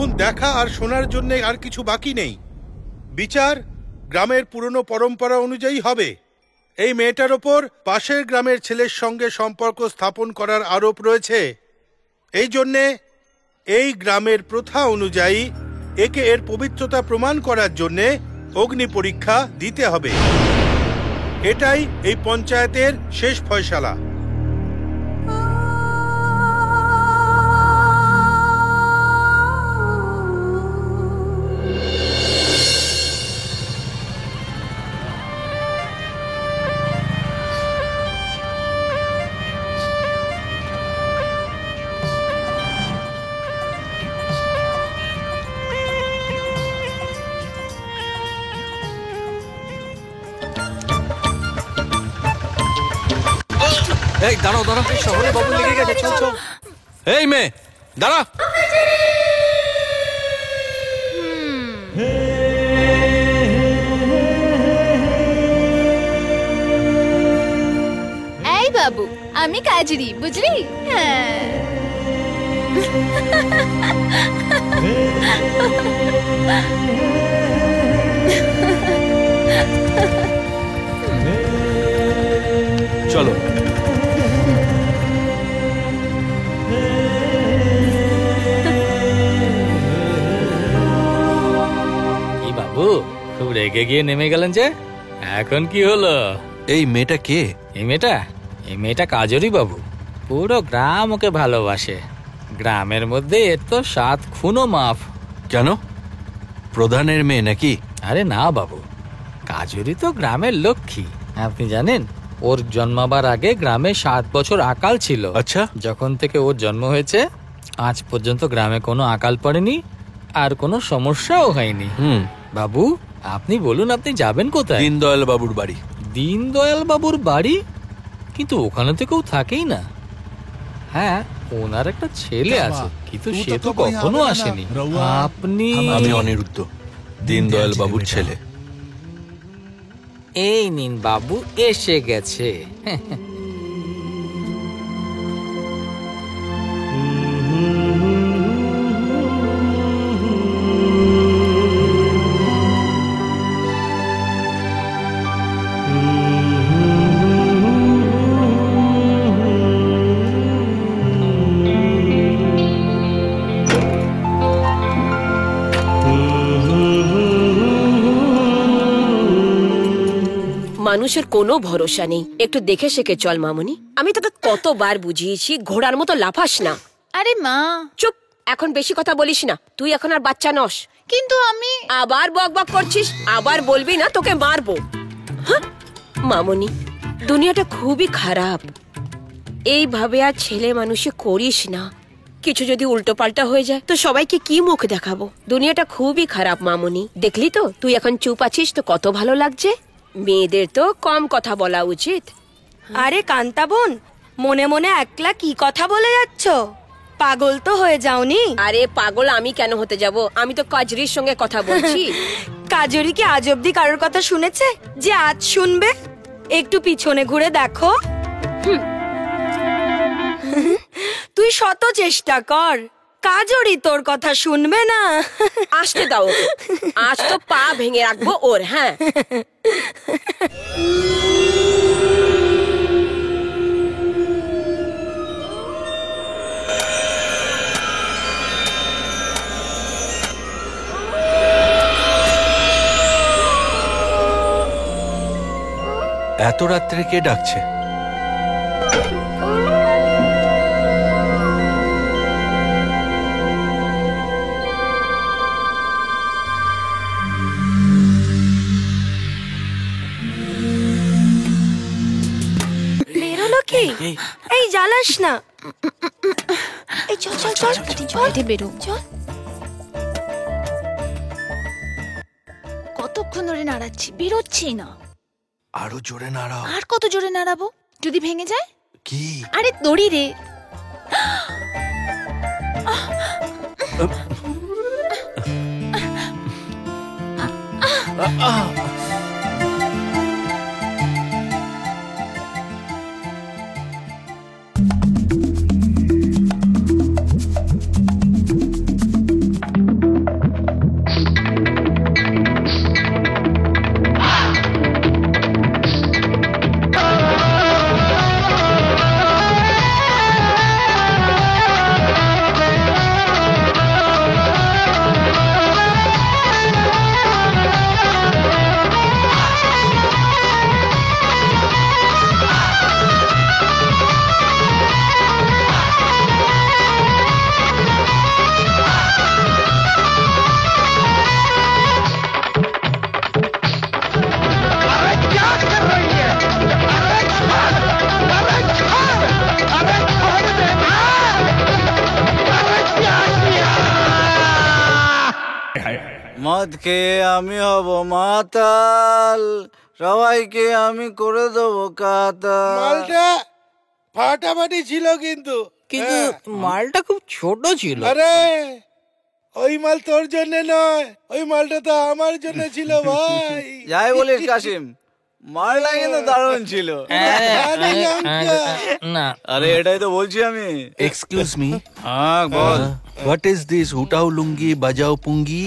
এখন দেখা আর শোনার জন্য আর কিছু বাকি নেই। বিচার গ্রামের পুরনো পরম্পরা অনুযায়ী হবে। এই মেয়েটার ওপর পাশের গ্রামের ছেলের সঙ্গে সম্পর্ক স্থাপন করার আরোপ রয়েছে। এই জন্যে এই গ্রামের প্রথা অনুযায়ী একে এর পবিত্রতা প্রমাণ করার জন্যে অগ্নি পরীক্ষা দিতে হবে। এটাই এই পঞ্চায়েতের শেষ ফয়সালা। এই দাঁড়াও দাঁড়াও, শহরে বাবু লেগে গেছে, চল চল। এই মেয়ে দাঁড়া। এই বাবু, আমি কাজরি, বুঝলি? চলো। বাবু খুব রেগে গিয়ে নেমে গেলেন যে, এখন কি হলো? এই মেয়েটা কে? এই মেয়েটা কাজরি বাবু। পুরো গ্রাম ওকে ভালোবাসে। গ্রামের মধ্যে এর তো 7 খুনও মাফ। কেন, প্রধানের মেয়ে নাকি? আরে না বাবু, কাজরি তো গ্রামের লক্ষ্মী। আপনি জানেন, ওর জন্মাবার আগে গ্রামে 7 বছর আকাল ছিল। আচ্ছা। যখন থেকে ওর জন্ম হয়েছে আজ পর্যন্ত গ্রামে কোনো আকাল পড়েনি, আর কোনো সমস্যাও হয়নি। বাবু আপনি বলুন, আপনি যাবেন কোথায়? দীনদয়াল বাবুর বাড়ি। দীনদয়াল বাবুর বাড়ি? কিন্তু ওখানে তো কেউ থাকেই না। হ্যাঁ, ওনার একটা ছেলে আছে, কিন্তু সে তো কখনো আসেনি। আপনি? আমি অনিরুদ্ধ, দীনদয়াল বাবুর ছেলে। এই নিন বাবু, এসে গেছে। মানুষের কোনো ভরসা নেই, একটু দেখে শেখে চল মামুনি। আমি তোকে কতবার বুঝিয়েছি, ঘোড়ার মতো লাফাস না। আরে মা, চুপ, এখন বেশি কথা বলিস না। তুই এখন আর বাচ্চা নস। কিন্তু আমি... আবার বক বক করছিস, আবার বলবি না তোকে মারবো। মামুনি, দুনিয়াটা খুবই খারাপ। এইভাবে আর ছেলে মানুষে করিস না। কিছু যদি উল্টো পাল্টা হয়ে যায় তো সবাইকে কি মুখ দেখাবো? দুনিয়াটা খুবই খারাপ মামুনি। দেখলি তো, তুই এখন চুপ আছিস তো কত ভালো লাগছে। মেয়েদের তো কম কথা বলা উচিত। আরে কান্তা বোন, মনে মনে একলা কি কথা বলে যাচ্ছ? পাগল তো হয়ে যাওনি? আরে পাগল আমি কেন হতে যাব? আমি তো কাজরির সঙ্গে কথা বলছি। কাজরি কি আজ অব্দি কারোর কথা শুনেছে যে আজ শুনবে? একটু পিছনে ঘুরে দেখো। তুই শত চেষ্টা কর, কাজরি তোর কথা শুনবে না। আসতে দাও, আজ তো পা ভেঙে রাখবো ওর। হ্যাঁ, এত রাত্রে কে ডাকছে? বেরোলো কি? এই জ্বালাস না। এই চল চল চল, বাইরে বেরো। চল। কতক্ষণ ধরে নাড়াচ্ছি, বেরোচ্ছি না। আরো জোরে নাড়াও। আর কত জোরে নাড়াবো? যদি ভেঙে যায়? কি? আরে দড়ি রে। মদ খেয়ে আমি হব মাতাল, সবাইকে আমি করে দেবো কাতাল। মালটা ফাটাফাটি ছিল কিন্তু কিন্তু মালটা খুব ছোট ছিল। আরে ওই মাল তোর জন্য নয়, ওই মালটা তো আমার জন্য ছিল ভাই। যাই বলিস কাশিম, মালটা কিন্তু দারুণ ছিল। আরে লঙ্কা। না, আরে এটাই তো বলছি আমি। এক্সকিউজ মি, হ্যাঁ বল। হোয়াট ইজ দিস উঠাও লুঙ্গি বাজাও পুঙ্গি?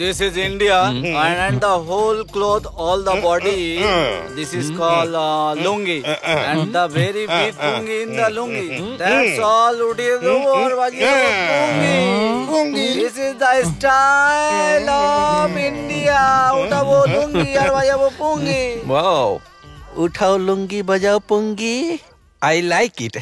This is India and the whole cloth, all the body. This is called lungi and the very big pungi in the lungi. That's all. উঠিয়ে দেবো আর বাজিয়ে দেবো pungi. This is the style of India. উঠাবো লুঙ্গি আর বাজাবো পুঙ্গি। Wow, উঠাও লুঙ্গি বাজাও পুঙ্গি, I like it.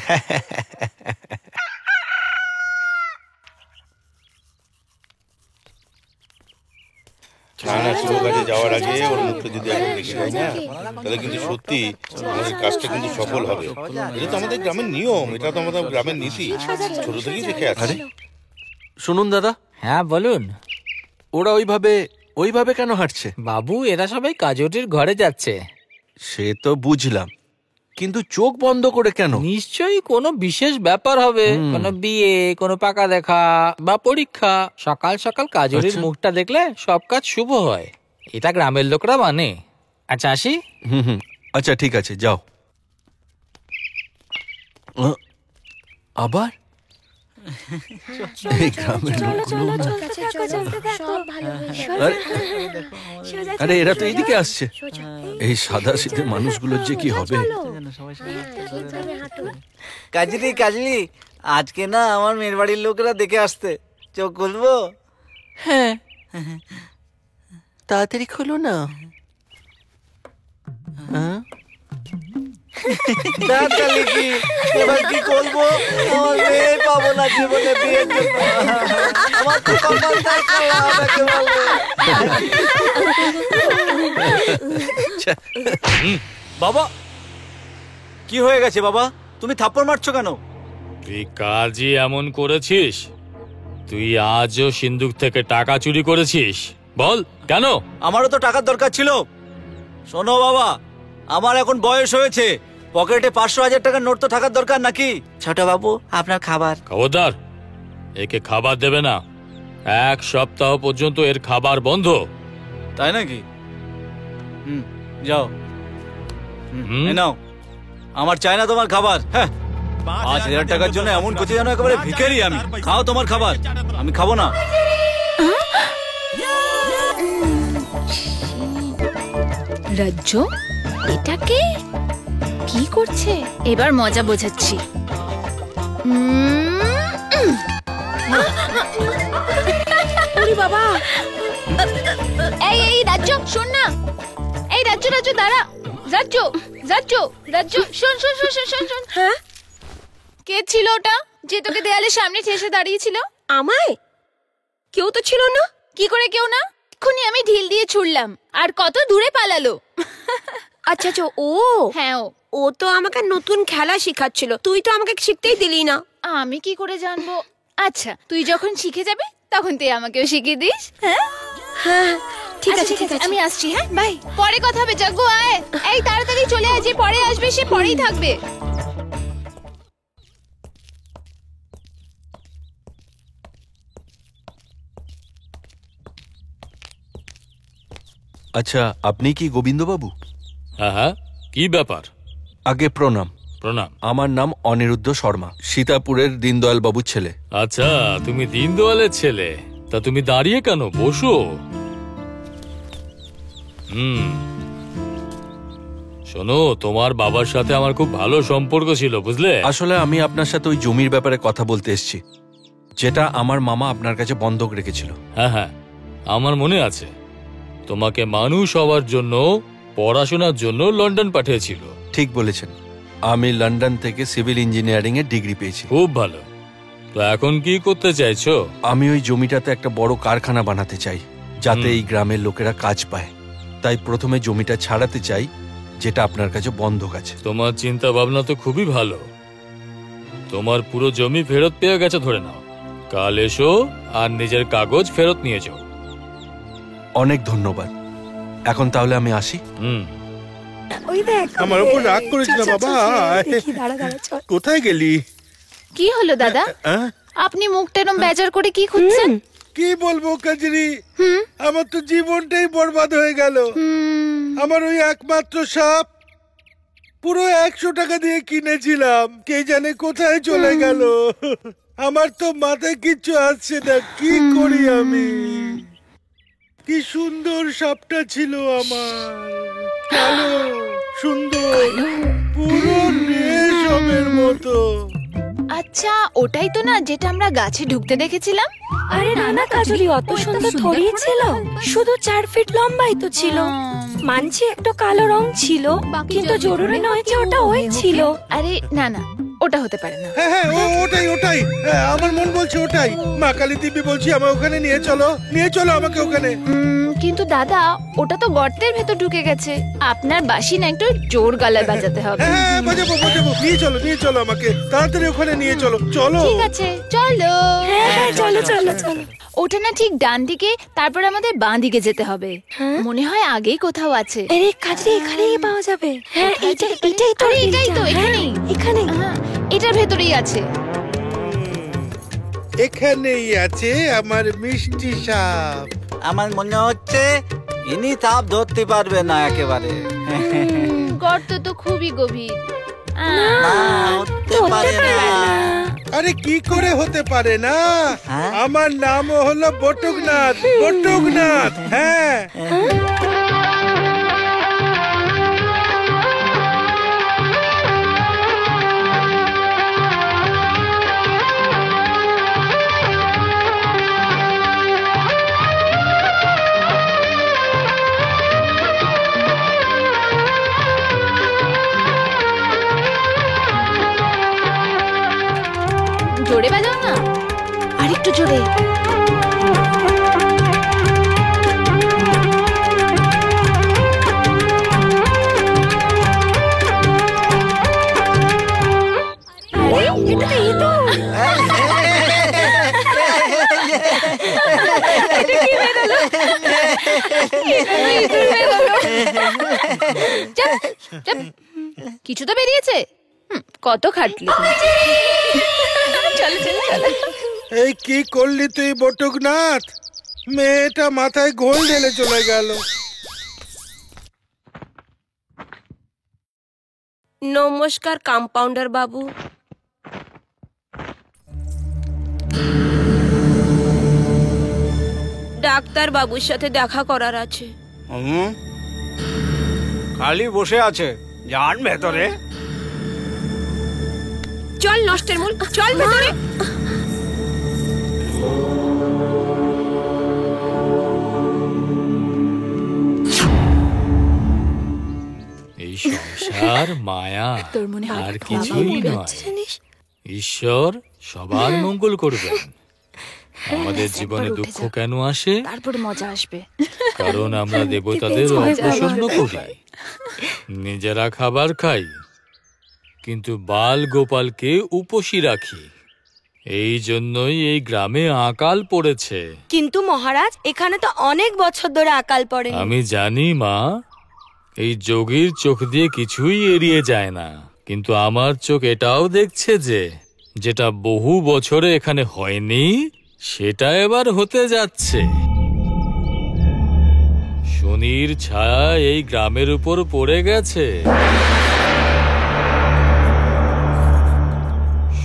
ছানা শুরু কাজে যাওয়ার আগে ওর মুখটা যদি এখন দেখে যাই না, তাহলে কিন্তু সত্যি আমাদের কাজটা কিন্তু সফল হবে। এটা তো আমাদের গ্রামের নিয়ম, এটা তো আমাদের গ্রামের নীতি, ছোট থেকেই দেখে আসছি। শুনুন দাদা, হ্যাঁ বলুন। ওরা ওইভাবে কেন হাঁটছে? বাবু, এরা সবাই কাজটির ঘরে যাচ্ছে। সে তো বুঝলাম, কিন্তু চোখ বন্ধ করে কেন? নিশ্চয়ই কোনো বিশেষ ব্যাপার হবে, কোনো বিয়ে, কোনো পাকা দেখা বা পরীক্ষা। সকাল সকাল কাজরির মুখটা দেখলে সব কাজ শুভ হয়, এটা গ্রামের লোকরা মানে। আচ্ছা আসি। হুম, আচ্ছা ঠিক আছে, যাও। আবার এই গ্রামের লোকগুলো, আরে এরা তো এইদিকে আসছে। এই সাদা শীতে মানুষগুলোর যে কি হবে। কাজলি, আজকে না আমার মেয়ের বাড়ির লোকেরা দেখে আসতে, চোখ খুলবো? হ্যাঁ, তাড়াতাড়ি খোলো না। এবার কি করবো? আমার মেয়ে পাবো না জীবনে বিয়ের জন্য। আমার তো কপালটাই কালা, আমাকে বলো। বাবা, কি হয়ে গেছে বাবা? তুমি থাপ্পড় মারছো কেন? তুই কাজই এমন করেছিস, তুই আজও সিন্ধুক থেকে টাকা চুরি করেছিস, বল কেন? আমারও তো টাকার দরকার ছিল। শোনো বাবা, আমার এখন বয়স হয়েছে, পকেটে 500,000 টাকার নোট তো থাকার দরকার নাকি? ছোট বাবু, আপনার খাবার। খবরদার, একে খাবার দেবে না, 1 সপ্তাহ পর্যন্ত এর খাবার বন্ধ। তাই নাকি? যাও, নাও, আমার চাই না তোমার খাবার। হ্যাঁ, 5,000 টাকার জন্য এমন করছে যেন একেবারে ভিখারি আমি। খাও তোমার খাবার, আমি খাবো না। রাজ্য, এটাকে কি করছে? এবার মজা বোঝাচ্ছি। বাবা, এই রাজ্য শোন না, এই রাজ্য দাঁড়া, রাজ্য শোন। হ্যাঁ, কে ছিল ওটা যে তোকে দেয়ালের সামনে ঠেসে দাঁড়িয়েছিল? আমায়? কেউ তো ছিল না। কি করে কেউ না? এক্ষুনি আমি ঢিল দিয়ে ছুড়লাম, আর কত দূরে পালালো। আচ্ছা, ও হ্যাঁ, ও তো আমাকে নতুন খেলা শেখাচ্ছিল, তুই তো আমাকে শিখতেই দিলি না। আমি কি করে জানবো? আচ্ছা, তুই যখন শিখে যাবি তখন তুই আমাকেও শিখিয়ে দিস। হ্যাঁ, ঠিক আচ্ছা, আছে, আমি আসছি। হ্যাঁ, বাই। পরে কথা হবে। যজ্ঞ আয়, এই তাড়াতাড়ি চলে আয়, যে পরে আসবে সে পরেই থাকবে। আচ্ছা, আপনি কি গোবিন্দবাবু? হ্যাঁ, কি ব্যাপার? আগে প্রণাম। প্রণাম। আমার নাম অনিরুদ্ধ শর্মা, সীতাপুরের দীনদয়াল বাবুর ছেলে। আচ্ছা, তুমি দীনদয়ালের ছেলে, তা তুমি দাঁড়িয়ে কেন? বসো। শোনো, তোমার বাবার সাথে আমার খুব ভালো সম্পর্ক ছিল, বুঝলে? আসলে আমি আপনার সাথে ওই জমির ব্যাপারে কথা বলতে এসেছি, যেটা আমার মামা আপনার কাছে বন্ধক রেখেছিল। হ্যাঁ, আমার মনে আছে। তোমাকে মানুষ হওয়ার জন্য, পড়াশোনার জন্য লন্ডন পাঠিয়েছিল। ঠিক বলেছেন, আমি লন্ডন থেকে সিভিল ইঞ্জিনিয়ারিং এর ডিগ্রি পেয়েছি। খুব ভালো। তো এখন কি করতে চাইছো? আমি ওই জমিটাতে একটা বড় কারখানা বানাতে চাই, যাতে এই গ্রামের লোকেরা কাজ পায়। তাই প্রথমে জমিটা ছাড়াতে চাই, যেটা আপনার কাছে বন্ধক আছে। তোমার চিন্তা ভাবনা তো খুবই ভালো। তো তোমার পুরো জমি ফেরত পেয়ে গেছে ধরে নাও। কাল এসো আর নিজের কাগজ ফেরত নিয়ে যাও। অনেক ধন্যবাদ। এখন তাহলে আমি আসি। ওই দেখ আমার উপর রাগ করিস না বাবা। দেখি, দাঁড়া দাঁড়া চল। কোথায় গেলি? কি হলো দাদা? হ্যাঁ? আপনি মুখটা এরম বেজার করে কি খুঁজছেন? কি বলবো কাজরি, আমার তো জীবনটাই বরবাদ হয়ে গেল। আমার ওই একমাত্র সাপ পুরো 100 টাকা দিয়ে কিনেছিলাম, কে জানে কোথায় চলে গেল। আমার তো মাথায় কিচ্ছু আসছে না, কি করি আমি? কি সুন্দর সাপটা ছিল আমার, কালো সুন্দর, পুরো রেশমের মতো। আচ্ছা, ওটাই তো না যেটা আমরা গাছে ঢুকতে দেখেছিলাম? আরে নানা কাজলি, অত সুন্দর থরিই ছিল, শুধু 4 ফিট লম্বাই তো ছিল। মানছি একটু কালো রং ছিল, কিন্তু জরুরি নয় যে ওটা ওই ছিল। আরে না না, ওটা হতে পারে না। হ্যাঁ হ্যাঁ, ওটাই ওটাই, হ্যাঁ, আমার মন বলছে ওটাই। মা কালী দিব্যি বলছি, আমাকে ওখানে নিয়ে চলো, নিয়ে চলো আমাকে ওখানে। কিন্তু দাদা, ওটা তো গর্তের ভেতর ঢুকে গেছে। আপনার বাঁশি না একটু জোর গলায় বাজাতে হবে। হ্যাঁ, বাজাবো বাজাবো, নিয়ে চলো আমাকে তাড়াতাড়ি ওখানে নিয়ে চলো। চলো। ঠিক আছে, চলো। হ্যাঁ চলো চলো চলো। ওটা না ঠিক ডান দিকে, তারপর আমাদের বাঁ দিকে যেতে হবে। মনে হয় আগেই কোথাও আছে। আরে কাজলি, এখানেই পাওয়া যাবে। হ্যাঁ এটাই তো, আরে এটাই তো, এখানেই। এখানে। হ্যাঁ, এটার ভেতরেই আছে। এখানেই আছে আমার মিষ্টি সাপ। আমার মনে হচ্ছে ইনি সাপ ধরতে পারবে না একেবারে। গর্ত তো খুবই গভীর। না, হতে পারে না। আরে কি করে হতে পারে না? হ্যাঁ? আমার নামও হলো বটুকনাথ, বটুকনাথ। হ্যাঁ, জোরে বাজাও না, আর একটু জোরে। চাপ, চাপ। কিছু তো বেরিয়েছে। কত খাটলি। চলো চলো চলো। এই কি করলি তুই বটুকনাথ? মেয়েটা মাথায় ঘোল ঢেলে চলে গেল। নমস্কার কম্পাউন্ডার বাবু। ডাক্তার বাবুর সাথে দেখা করার আছে। খালি বসে আছে, যান ভেতরে। চল নষ্টের মূল, চল ভেতরে। এই সংসার মায়া, তোর মনে হয় আর কিছুই নয়। ঈশ্বর সবার মঙ্গল করবেন। আমাদের জীবনে দুঃখ কেন আসে? তারপরে মজা আসবে। কারণ আমরা দেবতাদের অপ্রসন্ন করি, নিজেরা খাবার খাই, কিন্তু বাল গোপালকে উপসী রাখি। এই জন্যই এই গ্রামে আকাল পড়েছে। কিন্তু মহারাজ, এখানে তো অনেক বছর ধরে আকাল পড়ে। আমি জানি মা, এই যোগীর চোখ দিয়ে কিছুই এড়িয়ে যায় না, কিন্তু আমার চোখ এটাও দেখছে যে যেটা বহু বছরে এখানে হয়নি সেটা এবার হতে যাচ্ছে। শনির ছায়া এই গ্রামের উপর পড়ে গেছে।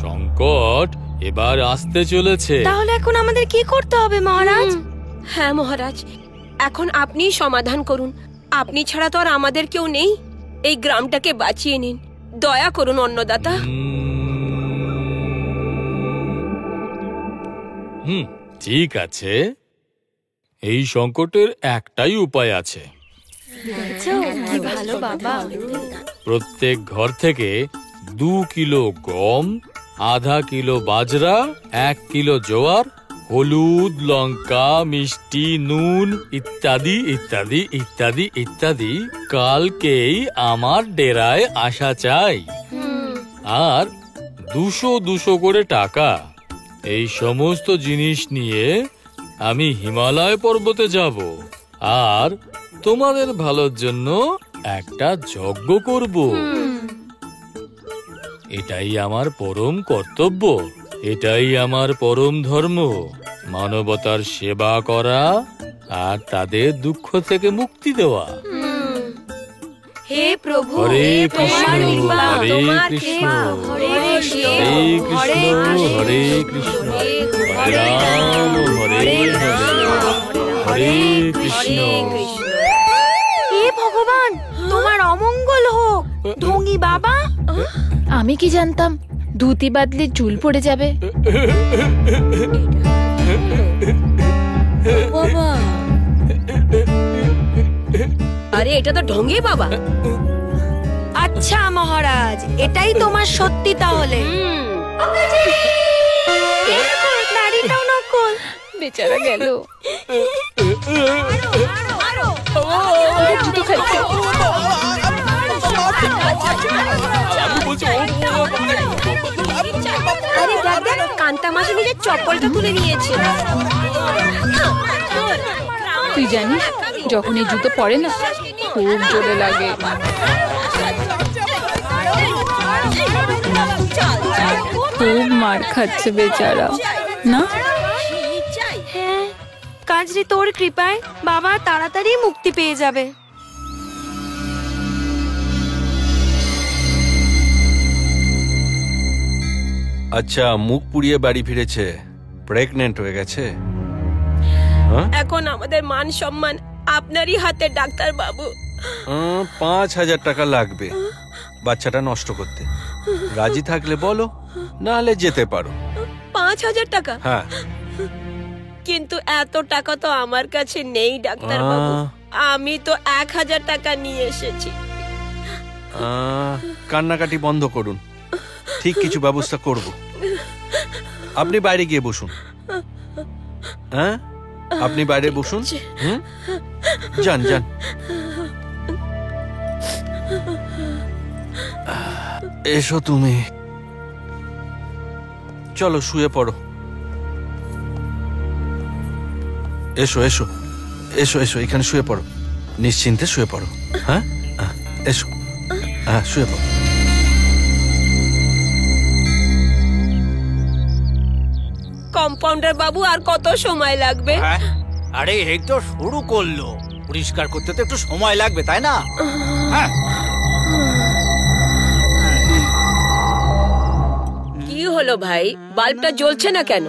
সংকট এবার আসতে চলেছে। তাহলে এখন আমাদের কি করতে হবে মহারাজ? হ্যাঁ মহারাজ, এখন আপনিই সমাধান করুন। আপনি ছাড়া তো আর আমাদের কেউ নেই। এই গ্রামটাকে বাঁচিয়ে নিন, দয়া করুন অন্নদাতা। ঠিক আছে, এই সংকটের একটাই উপায় আছে। কি ভালো বাবা। প্রত্যেক ঘর থেকে 2 কিলো গম, আধা কিলো বাজরা, 1 কিলো জোয়ার, হলুদ, লঙ্কা, মিষ্টি, নুন ইত্যাদি ইত্যাদি ইত্যাদি ইত্যাদি কালকেই আমার ডেরায় আসা চাই। আর 200 করে টাকা। এই সমস্ত জিনিস নিয়ে আমি হিমালয় পর্বতে যাব আর তোমাদের ভালোর জন্য একটা যজ্ঞ করব। এটাই আমার পরম কর্তব্য, এটাই আমার পরম ধর্ম, মানবতার সেবা করা আর তাদের দুঃখ থেকে মুক্তি দেওয়া। হে প্রভু, হরে কৃষ্ণ, তোমার কৃপা, হরে তোমার কৃষ্ণ, কৃপা, হরে কৃষ্ণ, হরে কৃষ্ণ, হরে কৃষ্ণ, হরে রাম, হরে হরে, হরে কৃষ্ণ। হে ভগবান, তোমার অমঙ্গল হোক। ঢঙ্গি বাবা, আমি কি জানতাম ধুতি বাদলে চুল পড়ে যাবে। বাবা, আরে এটা তো ঢঙ্গি বাবা। আচ্ছা মহারাজ, এটাই তোমার সত্যি তাহলে? নারীটাও নকল। বেচারা গেল। ওদের জুতো খাচ্ছে। আরে দেখ দেখ, কান্তা মাসি নিজের চপ্পলটা তুলে নিয়েছে। তুই জানিস যখন এই জুতো পরে না খুব জোরে লাগে। খুব মার খাচ্ছে বেচারা না। হ্যাঁ, কাজরি তোর কৃপায় বাবা তাড়াতাড়ি মুক্তি পেয়ে যাবে। আচ্ছা, মুখ পুড়িয়ে বাড়ি ফিরেছে, প্রেগনেন্ট হয়ে গেছে। এখন আমাদের মান সম্মান আপনারই হাতে ডাক্তার বাবু। 5,000 টাকা লাগবে বাচ্চাটা নষ্ট করতে। রাজি থাকলে বলো, নাহলে যেতে পারো। 5,000 টাকা? হ্যাঁ। কিন্তু এত টাকা তো আমার কাছে নেই ডাক্তার বাবু। আমি তো 1,000 টাকা নিয়ে এসেছি। কান্নাকাটি বন্ধ করুন, ঠিক কিছু ব্যবস্থা করব। আপনি বাইরে গিয়ে বসুন। হ্যাঁ, আপনি বাইরে বসুন। যান যান। এসো তুমি, চলো শুয়ে পড়ো। এসো এসো এসো এসো, এখানে শুয়ে পড়ো, নিশ্চিন্তে শুয়ে পড়ো। হ্যাঁ, এসো। হ্যাঁ, শুয়ে পড়ো। কম্পাউন্ডার বাবু, আর কত সময় লাগবে? আরে এই তো শুরু করলো, পরিষ্কার করতে তো একটু সময় লাগবে, তাই না? কি হলো ভাই, বাল্বটা জ্বলছে না কেন?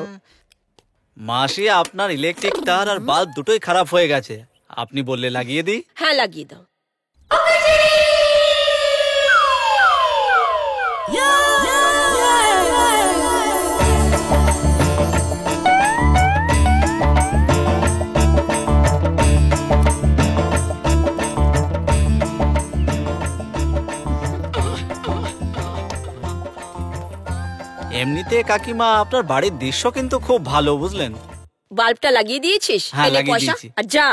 মাসি, আপনার ইলেকট্রিক তার আর বাল্ব দুটোই খারাপ হয়ে গেছে। আপনি বললে লাগিয়ে দিই। হ্যাঁ, লাগিয়ে দাও। এমনিতে কাকিমা, আপনার বাড়ির দৃশ্য কিন্তু খুব ভালো, বুঝলেন? বাল্বটা লাগিয়ে দিয়েছিস? হ্যাঁ, এনে লাগিয়ে পয়সা দিয়েছি। আর যা।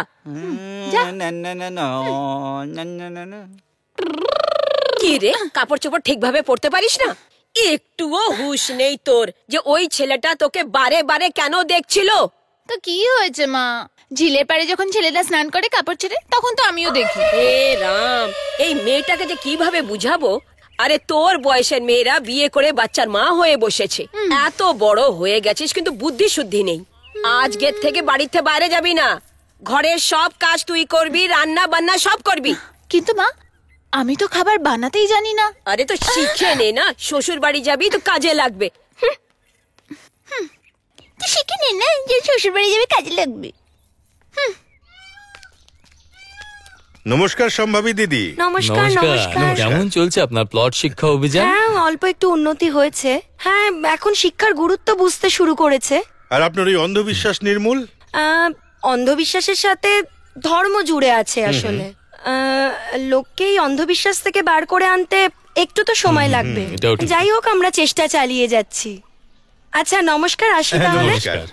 কি রে, কাপড় চোপড় ঠিকভাবে পরতে পারিস না? একটুও হুঁশ নেই তোর যে ওই ছেলেটা তোকে বারে বারে কেন দেখছিল? তো কি হয়েছে মা, ঝিলের পাড়ে যখন ছেলেটা স্নান করে কাপড় ছেড়ে তখন তো আমিও দেখি। হে রাম, এই মেয়েটাকে যে কিভাবে বুঝাবো। আরে তোর বয়সের মেয়েরা বিয়ে করে বাচ্চার মা হয়ে বসেছে, এত বড় হয়ে গেছিস কিন্তু বুদ্ধি শুদ্ধি নেই। আজকের থেকে বাড়িতে বাইরে যাবি না, ঘরের সব কাজ তুই করবি, রান্না বান্না সব করবি। কিন্তু মা, আমি তো খাবার বানাতেই জানি না। আরে তো শিখে নে না, শ্বশুর বাড়ি যাবি তো কাজে লাগবে। তুই শিখে নে না যে শ্বশুর বাড়ি যাবে কাজে লাগবে। নমস্কার সম্ভাবী দিদি। নমস্কার নমস্কার। কেমন চলছে আপনার প্লট শিক্ষা অভিযান? হ্যাঁ, অল্প একটু উন্নতি হয়েছে। হ্যাঁ, এখন শিক্ষার গুরুত্ব বুঝতে শুরু করেছে। আর আপনার ওই অন্ধবিশ্বাস নির্মূল? অন্ধবিশ্বাসের সাথে ধর্ম জুড়ে আছে আসলে। লোককে এই অন্ধবিশ্বাস থেকে বার করে আনতে একটু তো সময় লাগবে। এটাও ঠিক। যাই হোক, আমরা চেষ্টা চালিয়ে যাচ্ছি। আচ্ছা, নমস্কার, আসি তাহলে। নমস্কার।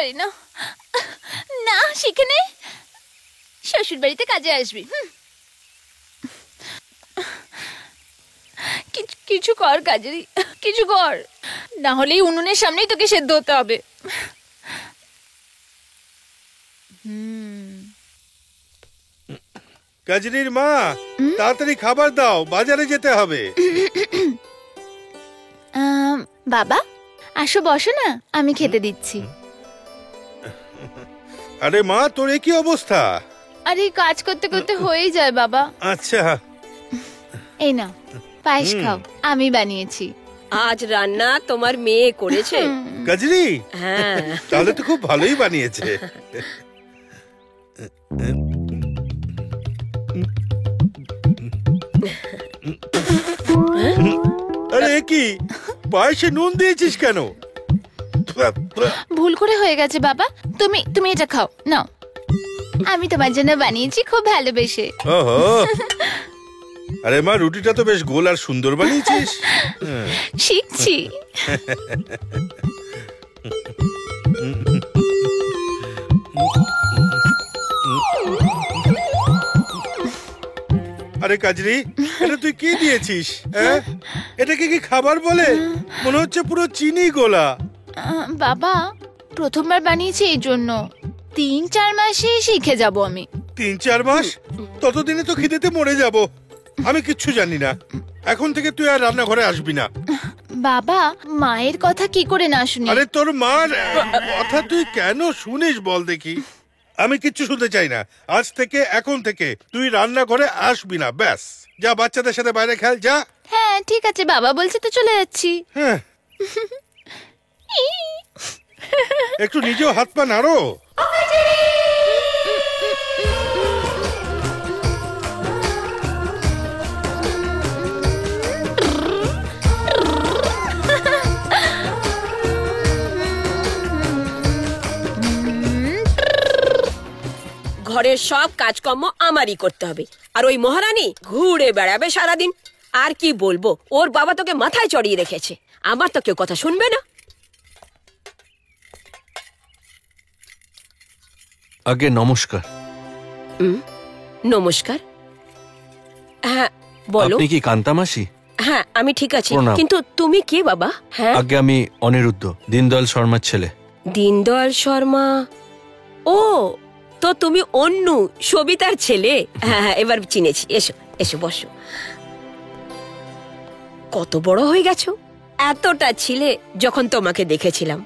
পারি না। না শিখে নে, শ্বশুর বাড়িতে কাজে আসবি। কিছু কর কাজেরই, কিছু কর, না হলে উনুনের সামনেই তোকে সেদ্ধ হতে হবে। কাজরির মা, তাড়াতাড়ি খাবার দাও, বাজারে যেতে হবে। বাবা আসো, বসো না, আমি খেতে দিচ্ছি। আরে মা, তোর এ কি অবস্থা? আরে কাজ করতে করতে হয়েই যায় বাবা। আচ্ছা, এই নাও পায়েস খাও, আমি বানিয়েছি। আজ রান্না তোমার মেয়ে করেছে? কাজরি, হ্যাঁ। তাহলে তো খুব ভালোই বানিয়েছে। আরে এ কি, পায়েসে নুন দিয়েছিস কেন? ভুল করে হয়ে গেছে বাবা, তুমি এটা খাও, নাও, আমি তোমার জন্য বানিয়েছি খুব ভালোবেসে। ওহো, আরে মা, রুটিটা তো বেশ গোল আর সুন্দর বানিয়েছিস। শিখছি। আরে কাজরি, এটা তুই কি দিয়েছিস? হ্যাঁ, এটাকে কি খাবার বলে? মনে হচ্ছে পুরো চিনি গোলা। বাবা প্রথমবার বানিয়েছি, এই জন্য 3-4 মাসেই শিখে যাব আমি। 3-4 মাস? ততদিনে তো খিদেতে মরে যাব। আমি কিচ্ছু জানি না। এখন থেকে তুই আর রান্নাঘরে আসবি না। বাবা মায়ের কথা কি করে না শুনি? আরে তোর মার কথা তুই কেন শুনিস বল দেখি? আমি কিচ্ছু শুনতে চাই না। আজ থেকে, এখন থেকে তুই রান্নাঘরে আসবি না, ব্যাস। যা বাচ্চাদের সাথে বাইরে খেল, যা। হ্যাঁ ঠিক আছে, বাবা বলছে তো চলে যাচ্ছি। হ্যাঁ, একটু নিজেও হাত পা নাড়ো। ঘরের সব কাজকর্ম আমারই করতে হবে, আর ওই মহারানী ঘুরে বেড়াবে সারাদিন। আর কি বলবো, ওর বাবা তোকে মাথায় চড়িয়ে রেখেছে। আমার তো কেউ কথা শুনবে না। আগে নমস্কার। নমস্কার। হ্যাঁ বলো। আপনি কি কান্তামাসি? হ্যাঁ আমি ঠিক আছি, প্রণাম। কিন্তু তুমি কে বাবা? হ্যাঁ, আগে আমি অনিরুদ্ধ, দীনদয়াল শর্মার ছেলে। দীনদয়াল শর্মা? ও, তো তুমি অন্নু, সবিতার ছেলে। হ্যাঁ হ্যাঁ, এবার চিনেছি। এসো এসো, বসো। কত বড় হয়ে গেছো। এতটা ছিলে যখন তোমাকে দেখেছিলাম।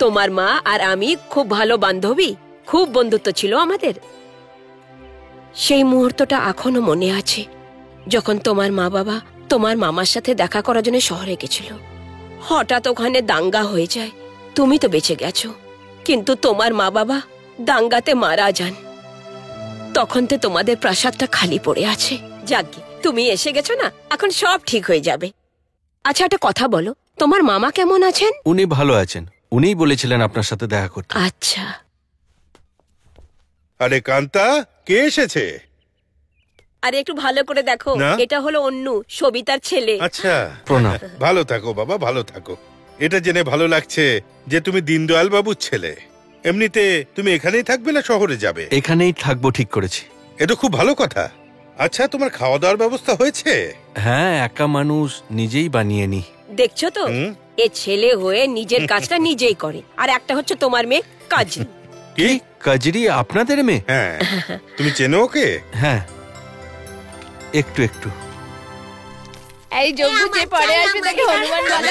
তোমার মা আর আমি খুব ভালো বান্ধবী, খুব বন্ধুত্ব ছিল আমাদের। সেই মুহূর্তটা এখনো মনে আছে, যখন তোমার মা বাবা তোমার মামার সাথে দেখা করার জন্য শহরে গেছিল। হঠাৎ ওখানে দাঙ্গা হয়ে যায়। তুমি তো বেঁচে গেছো, কিন্তু তোমার মা বাবা দাঙ্গাতে মারা যান। তখন তো তোমাদের প্রাসাদটা খালি পড়ে আছে। যাকগে, তুমি এসে গেছো না, এখন সব ঠিক হয়ে যাবে। আচ্ছা একটা কথা বলো, তোমার মামা কেমন আছেন? উনি ভালো আছেন, উনিই বলেছিলেন আপনার সাথে দেখা করতে। আচ্ছা। আরে কান্তা, কে এসেছে? আরে একটু ভালো করে দেখো, না? এটা হলো অন্নু, সবিতার ছেলে। আচ্ছা, প্রণাম। ভালো থাকো বাবা, ভালো থাকো। এটা জেনে ভালো লাগছে যে তুমি দীনদয়াল বাবুর ছেলে। এমনিতে তুমি এখানেই থাকবে না শহরে যাবে? এখানেই থাকবো ঠিক করেছি। এটা খুব ভালো কথা। আচ্ছা, তোমার খাওয়া দাওয়ার ব্যবস্থা হয়েছে? হ্যাঁ, একা মানুষ, নিজেই বানিয়ে নি। দেখছো তো, এ ছেলে হয়ে নিজের কাজটা নিজেই করে। আর একটা হচ্ছে তোমার মেয়ে কাজী। কি? কাজরি আপনাদের মেয়ে? হ্যাঁ, তুমি চেনো ওকে? হ্যাঁ, একটু একটু। এই যজ্ঞ যে পরে আসবে তাকে হনুমান বলা।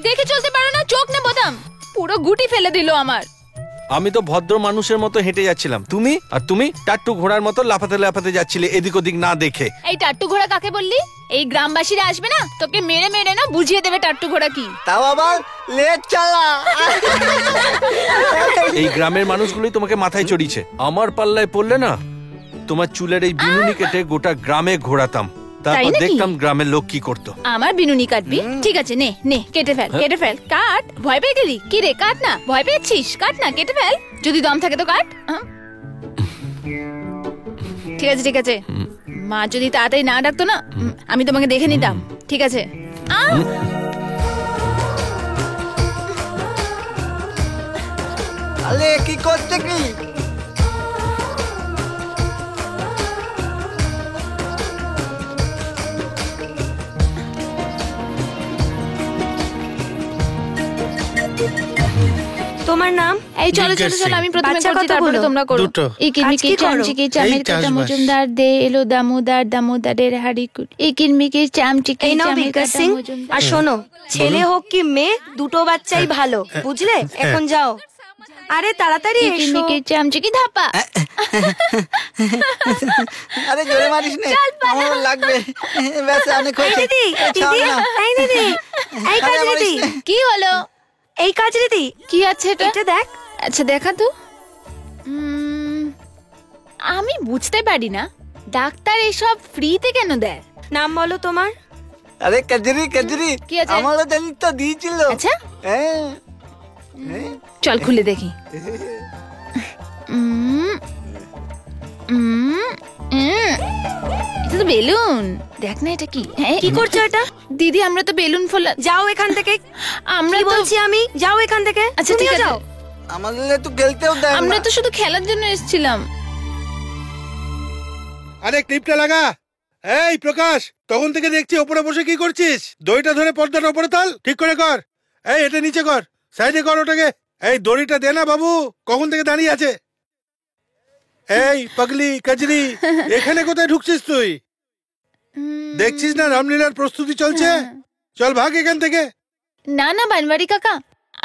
দেখে চলতে পারো না, চোখ না বোতাম, পুরো গুটি ফেলে দিল আমার। আমি তো ভদ্র মানুষের মতো হেঁটে যাচ্ছিলাম, তুমি টাট্টু ঘোড়ার মতো লাফাতে লাফাতে যাচ্ছিলে এদিক ওদিক না দেখে। এই টাট্টু ঘোড়া কাকে বললি? এই গ্রামবাসীরা আসবে না, তোকে মেরে মেরে না বুঝিয়ে দেবে টাট্টু ঘোড়া কি। তাও আবার লেট চালা। এই গ্রামের মানুষগুলোই তোমাকে মাথায় চড়িয়েছে। আমার পাল্লায় পড়লে না, তোমার চুলের এই বিনুনি কেটে গোটা গ্রামে ঘোরাতাম, তারপর নাকি? দেখতাম গ্রামের লোক কি করতো। আমার বিনুনি কাটবি? ঠিক আছে, নে নে কেটে ফেল, কেটে ফেল, কাট। ভয় পেয়ে গেলি? কি রে, কাট না। ভয় পেয়েছিস? কাট না, কেটে ফেল, যদি দম থাকে তো কাট। ঠিক আছে ঠিক আছে, মা যদি তাড়াতাড়ি না ডাকতো না, আমি তোমাকে দেখে নিতাম। ঠিক আছে। আরে কি করছে কি? তোমার নাম? এই চলো চলো জিজ্ঞেস চলো, আমি প্রথমে বাচ্চা করছি, তারপরে কতগুলো? তোমরা করো। দুটো। ইকির কাজ মিকি কি করো? চামচিকি চামের এই কাটা চাষবাস। মজুমদার দে এলো দামোদার দামোদারের হাড়ি কুল। ইকির মিকি চামচিকি এই নাও চামের বিকাশ কাটা সিং, মজুমদার। আর শোনো, ছেলে হোক কি মেয়ে, দুটো বাচ্চাই ভালো, বুঝলে? এখন যাও। আরে তাড়াতাড়ি ইকির এসো। মিকি চামচিকি ধাপা। আরে জোরে মারিস না, আমার লাগবে। ব্যাস অনেক এই হয়েছে। দিদি, ছাড় দিদি, না। এই দিদি, এই কাজ আরে দিদি, মারিস না। কি হলো? এই কাজ দিদি, কি আছে এটা? এটা দেখ। আচ্ছা দেখা তো। আমি বুঝতে পারি না ডাক্তার এসব ফ্রিতে কেন দেয়। নাম বলো তোমার। আরে কাজরি কাজরি, কি আছে? আমারও জানিস তো দিয়েছিল। আচ্ছা হ্যাঁ। চল খুলে দেখি। এটা তো বেলুন। দেখ না এটা কি? হ্যাঁ, কি করছো এটা? দিদি আমরা তো বেলুন ফোলা। যাও এখান থেকে। আমরা কি তো বলছি আমি, যাও এখান থেকে। আচ্ছা, ঠিক তুমিও আছে। যাও। আমাদের তো খেলতেও দেয় আমরা না। তো শুধু খেলার জন্য এসেছিলাম। আরে ক্লিপটা লাগা। এই প্রকাশ, তখন থেকে দেখছি ওপরে বসে কি করছিস? দড়িটা ধরে পর্দাটা ওপরে তাল, ঠিক করে কর। এই এটা নিচে কর, সাইডে কর ওটাকে। এই দড়িটা দে না বাবু, কখন থেকে দাঁড়িয়ে আছে। এই পাগলি কাজরি, এখানে কোথায় ঢুকছিস তুই? দেখছিস না রামলীলার প্রস্তুতি চলছে? চল ভাগ এখান থেকে। না না বানবাড়ি কাকা,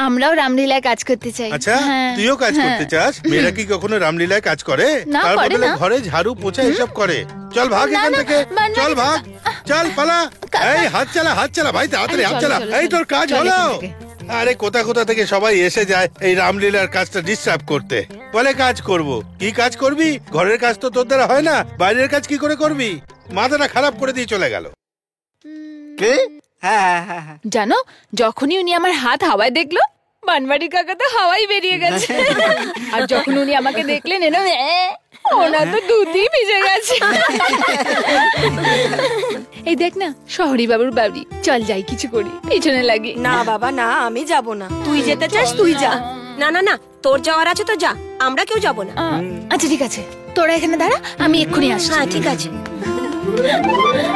আমরাও রামলীলায় কাজ করতে চাই। আচ্ছা, হ্যাঁ, তুইও কাজ হ্যাঁ। করতে চাস? মেয়েরা কি কখনো রামলীলায় কাজ করে? না, তার করে বদলে না। ঘরে ঝাড়ু পোছা এসব করে। চল ভাগ না, এখান না, থেকে, বানবাড়ি চল ভাগ, চল পালা। কাকা। এই হাত চালা ভাই, তাড়াতাড়ি আরে হাত চলো, চালা। চলো, এই চলো। তোর কাজ চল হলো? এখান থেকে। আরে কোথা কোথা থেকে সবাই এসে যায় এই রামলীলার কাজটা ডিস্টার্ব করতে। বলে কাজ করব, কি কাজ করবি? ঘরের কাজ তো তোর দ্বারা হয় না, বাইরের কাজ কি করে করবি? মাথাটা খারাপ করে দিয়ে চলে গেল। কি? হ্যাঁ হ্যাঁ হ্যাঁ হ্যাঁ। জানো, যখনই উনি আমার হাত হাওয়ায় দেখলো, বানবাড়ি কাকা তো হাওয়াই বেরিয়ে গেছে। আর যখন উনি আমাকে দেখলেন এনো, ওনার তো দুধই ভিজে গেছে। এই দেখ না শহরী বাবুর বাড়ি, চল যাই কিছু করি, পিছনে লাগি। না বাবা না, আমি যাব না। তুই যেতে চাস তুই যা। না না না, তোর যাওয়ার আছে তো যা, আমরা কেউ যাব না। আচ্ছা ঠিক আছে, তোরা এখানে দাঁড়া, আমি এক্ষুনি আসছি। হ্যাঁ ঠিক আছে।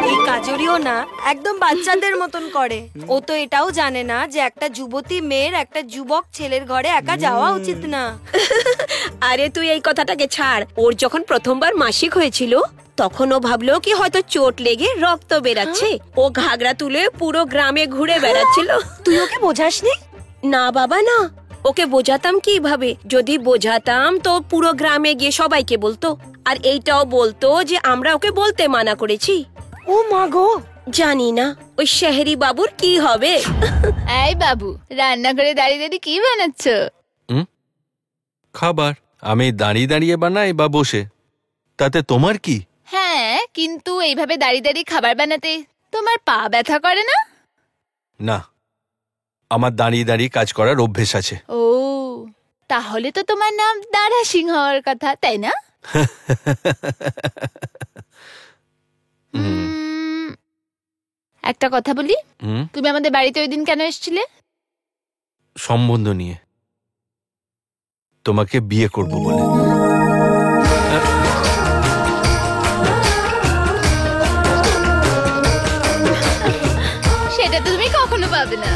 এই কাজরিও না একদম বাচ্চাদের মতন করে। ও তো এটাও জানে না যে একটা যুবতী মেয়ের একটা যুবক ছেলের ঘরে একা যাওয়া উচিত না। আরে তুই এই কথাটাকে ছাড়। ওর যখন প্রথমবার মাসিক হয়েছিল তখন ও ভাবলো কি হয়তো চোট লেগে রক্ত বেরাচ্ছে। ও ঘাগরা তুলে পুরো গ্রামে ঘুরে বেড়াচ্ছিল। তুই ওকে বোঝাসনি? না বাবা না, ওকে বোঝাতাম কিভাবে? যদি বোঝাতাম তো পুরো গ্রামে গিয়ে সবাইকে বলতো, আর এইটাও বলতো যে আমরা ওকে বলতে মানা করেছি। ও মা গো, জানি না ওই শহরি বাবুর কি হবে। এই বাবু, রান্না করে দাঁড়িয়ে দাঁড়িয়ে কি বানাচ্ছ? খাবার আমি দাঁড়িয়ে দাঁড়িয়ে বানাই বা বসে, তাতে তোমার কি? হ্যাঁ, কিন্তু এইভাবে দাঁড়িয়ে দাঁড়িয়ে খাবার বানাতে তোমার পা ব্যথা করে না? না, আমার দাঁড়িয়ে দাঁড়িয়ে কাজ করার অভ্যেস আছে। ও, তাহলে তো তোমার নাম দারা সিং হওয়ার কথা, তাই না? একটা কথা বলি, হুম, তুমি আমাদের বাড়িতে ওই দিন কেন এসেছিলে? সম্বন্ধ নিয়ে, তোমাকে বিয়ে করব বলে। সেটা তো তুমি কখনো পাবে না।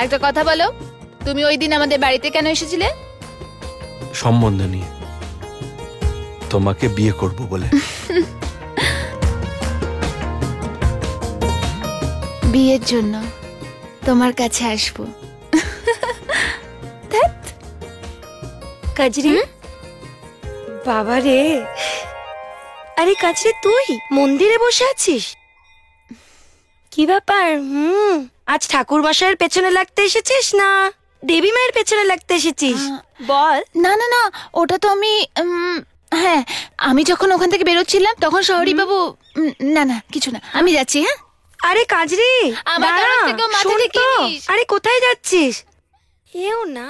একটা কথা বলো, তুমি ওই দিন আমাদের বাড়িতে কেন এসেছিলে? সম্বন্ধ নিয়ে, তোমাকে বিয়ে করব বলে। বিয়ের জন্য তোমার কাছে আসবো। কাজরি বাবা রে। আরে কাজরি, তুই মন্দিরে বসে আছিস? কি ব্যাপার? আজ ঠাকুর মশাইয়ের পেছনে লাগতে এসেছিস না দেবী মায়ের পেছনে লাগতে এসেছিস? বল। না না না, ওটা তো আমি হ্যাঁ, আমি যখন ওখান থেকে বেরোচ্ছিলাম তখন শহরী বাবু না না কিছু না, আমি যাচ্ছি। হ্যাঁ আরে কাজরি আমার দাঁড়া, তরফ থেকেও মাথা শোন ঠেকিয়ে তো। নিস। আরে কোথায় যাচ্ছিস? এও না।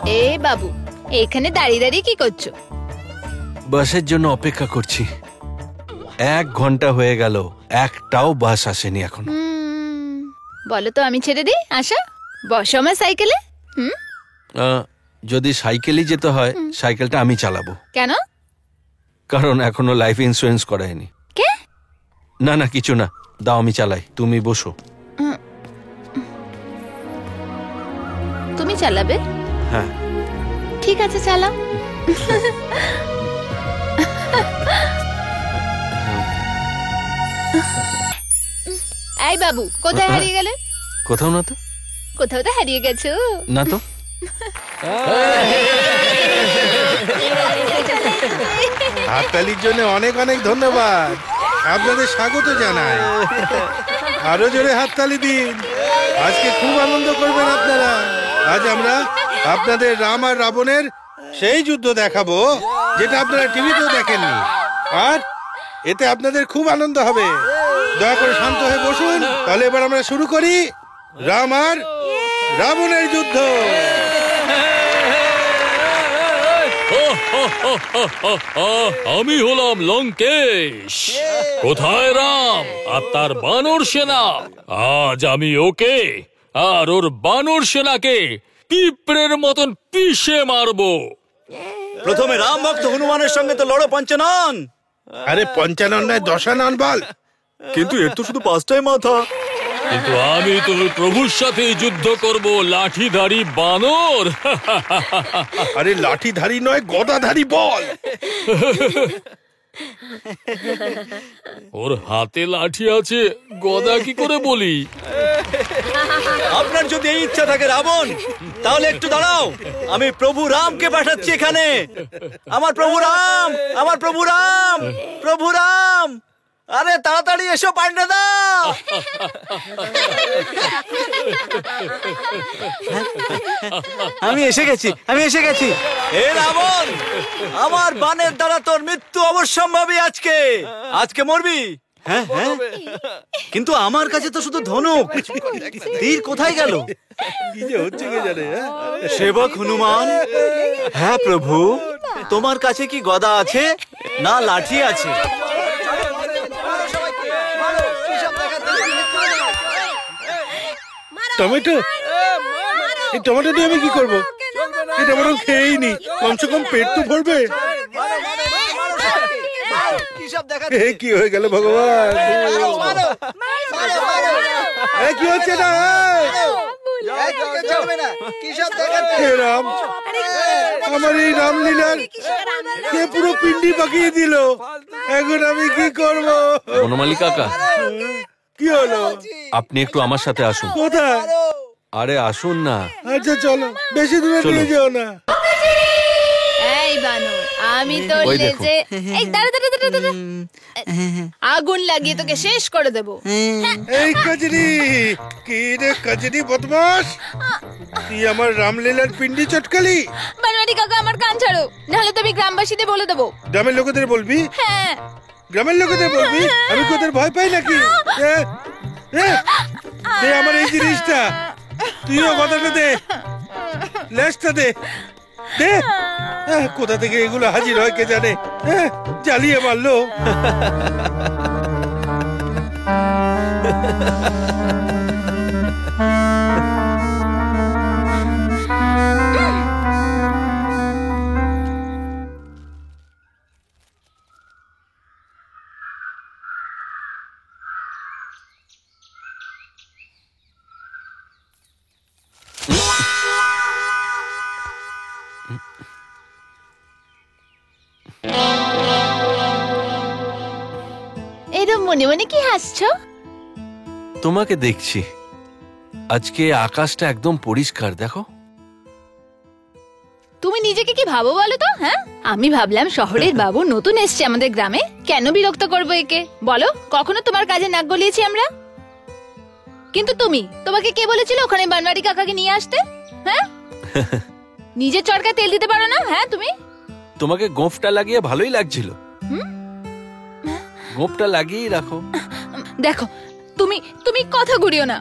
এ বাবু, এখানে দাঁড়িয়ে দাঁড়িয়ে কি করছো? বাসের জন্য অপেক্ষা করছি। 1 ঘন্টা হয়ে গেল, একটাও বাস আসেনি এখন। বলো তো আমি ছেড়ে দিই, আসো বসো আমার সাইকেলে। যদি সাইকেলই যেতে হয়, সাইকেলটা আমি চালাবো। কেন? কারণ এখনো লাইফ ইন্স্যুরেন্স করায়নি। কে? না না, কিছু না, দাও আমি চালাই, তুমি বসো। তুমি চালাবে? হ্যাঁ। ঠিক আছে, চালাও। এই বাবু, কোথায় হারিয়ে গেলে? কোথাও না তো। কোথাও তো হারিয়ে গেছো। না তো। হাততালির জন্য অনেক অনেক ধন্যবাদ। আপনাদের স্বাগত জানাই। আরো জোরে হাততালি দিন। আজকে খুব আনন্দ করবেন আপনারা। আজ আমরা আপনাদের রাম আর রাবণের সেই যুদ্ধ দেখাবো, যেটা আপনারা টিভিতেও দেখেননি। আর এতে আপনাদের খুব আনন্দ হবে। দয়া করে শান্ত হয়ে বসুন। তাহলে এবার আমরা শুরু করি রাম আর রাবণের যুদ্ধ। আমি হলাম লঙ্কেশ। কোথায় রাম আর তার বানর সেনা? আজ আমি ওকে আর ওর বানর সেনাকে পিঁপড়ের মতন পিষে মারবো। প্রথমে রাম ভক্ত হনুমানের সঙ্গে তো লড়ো পঞ্চানন। আরে পঞ্চানন নয়, দশানন বল। কিন্তু এর তো শুধু 5টাই মাথা। কিন্তু আমি তোর প্রভুর সাথে যুদ্ধ করব, লাঠিধারী বানর। আরে লাঠিধারী নয়, গদাধারী বল। ওর হাতে লাঠি আছে, গদা কি করে বলি? আপনার যদি এই ইচ্ছা থাকে রাবণ, তাহলে একটু দাঁড়াও, আমি প্রভু রামকে পাঠাচ্ছি এখানে। আমার প্রভু রাম, আমার প্রভু রাম, প্রভু রাম, আরে তাড়াতাড়ি এসো পান্ডাদা। আমি এসে গেছি, আমি এসে গেছি। এ রাবণ, আমার বানের দ্বারা তোর মৃত্যু অবশ্যম্ভাবী। আজকে আজকে মরবি। হ্যাঁ হ্যাঁ, কিন্তু আমার কাছে তো শুধু ধনুক, তীর কোথায় গেল? কি যে হচ্ছে কে জানে। সেবক হনুমান, হ্যাঁ প্রভু, তোমার কাছে কি গদা আছে না লাঠি আছে? টমেটো, এই টমেটো দিয়ে আমি কি করবো? এটা বরং খেয়েই নি, কমসে কম পেট তো ভরবে। এ কি হয়ে গেল ভগবান? এ কি হচ্ছে না? হে রাম, আমার এই রামলীলার কে পুরো পিন্ডি পাকিয়ে দিল। এখন আমি কি করব? বনমালী কাকা, কি হলো? আপনি একটু আমার সাথে আসুন। কোথায়? আরে আসুন না। আচ্ছা চলো, বেশি দূরে চলো। নিয়ে যেও না। এই বানর, আমি তোর ওই দেখো। লেজে এই দাঁড়া দাঁড়া দাঁড়া দাঁড়া। আগুন লাগিয়ে তোকে শেষ করে দেবো। এই কজরি, কি রে কজরি বদমাস, তুই আমার রামলীলার পিন্ডি চটকালি। বানমারি কাকা, আমার কান ছাড়ো, নাহলে তুমি গ্রামবাসীদের বলে দেবো। গ্রামের লোকেদের বলবি? হ্যাঁ। গ্রামের লোকেদের বলবি? আমি কি ওদের ভয় পাই নাকি? এ, এ, দে আমার এই জিনিসটা, তুইও কথাটা দে, লেজটা দে, দে। কোথা থেকে এগুলো হাজির হয় কে জানে। জ্বালিয়ে মারলো। এরম মনে মনে কি হাসছো? তোমাকে দেখছি। আজকে আকাশটা একদম পরিষ্কার, দেখো। তুমি নিজেকে কি ভাবো বলো তো? হ্যাঁ, আমি ভাবলাম শহরের বাবু নতুন এসছে আমাদের গ্রামে, কেন বিরক্ত করবো একে বলো? কখনো তোমার কাজে নাক গলিয়েছি আমরা? কিন্তু তোমাকে কে বলেছিল ওখানে বানওয়ারি কাকাকে নিয়ে আসতে? হ্যাঁ, নিজের চরকায় তেল দিতে পারো না? হ্যাঁ, তুমি তোমাকে গোঁফটা লাগিয়ে ভালোই লাগছিল। গোঁফটা লাগিয়েই রাখো। দেখো, তুমি কথা ঘুরিও না।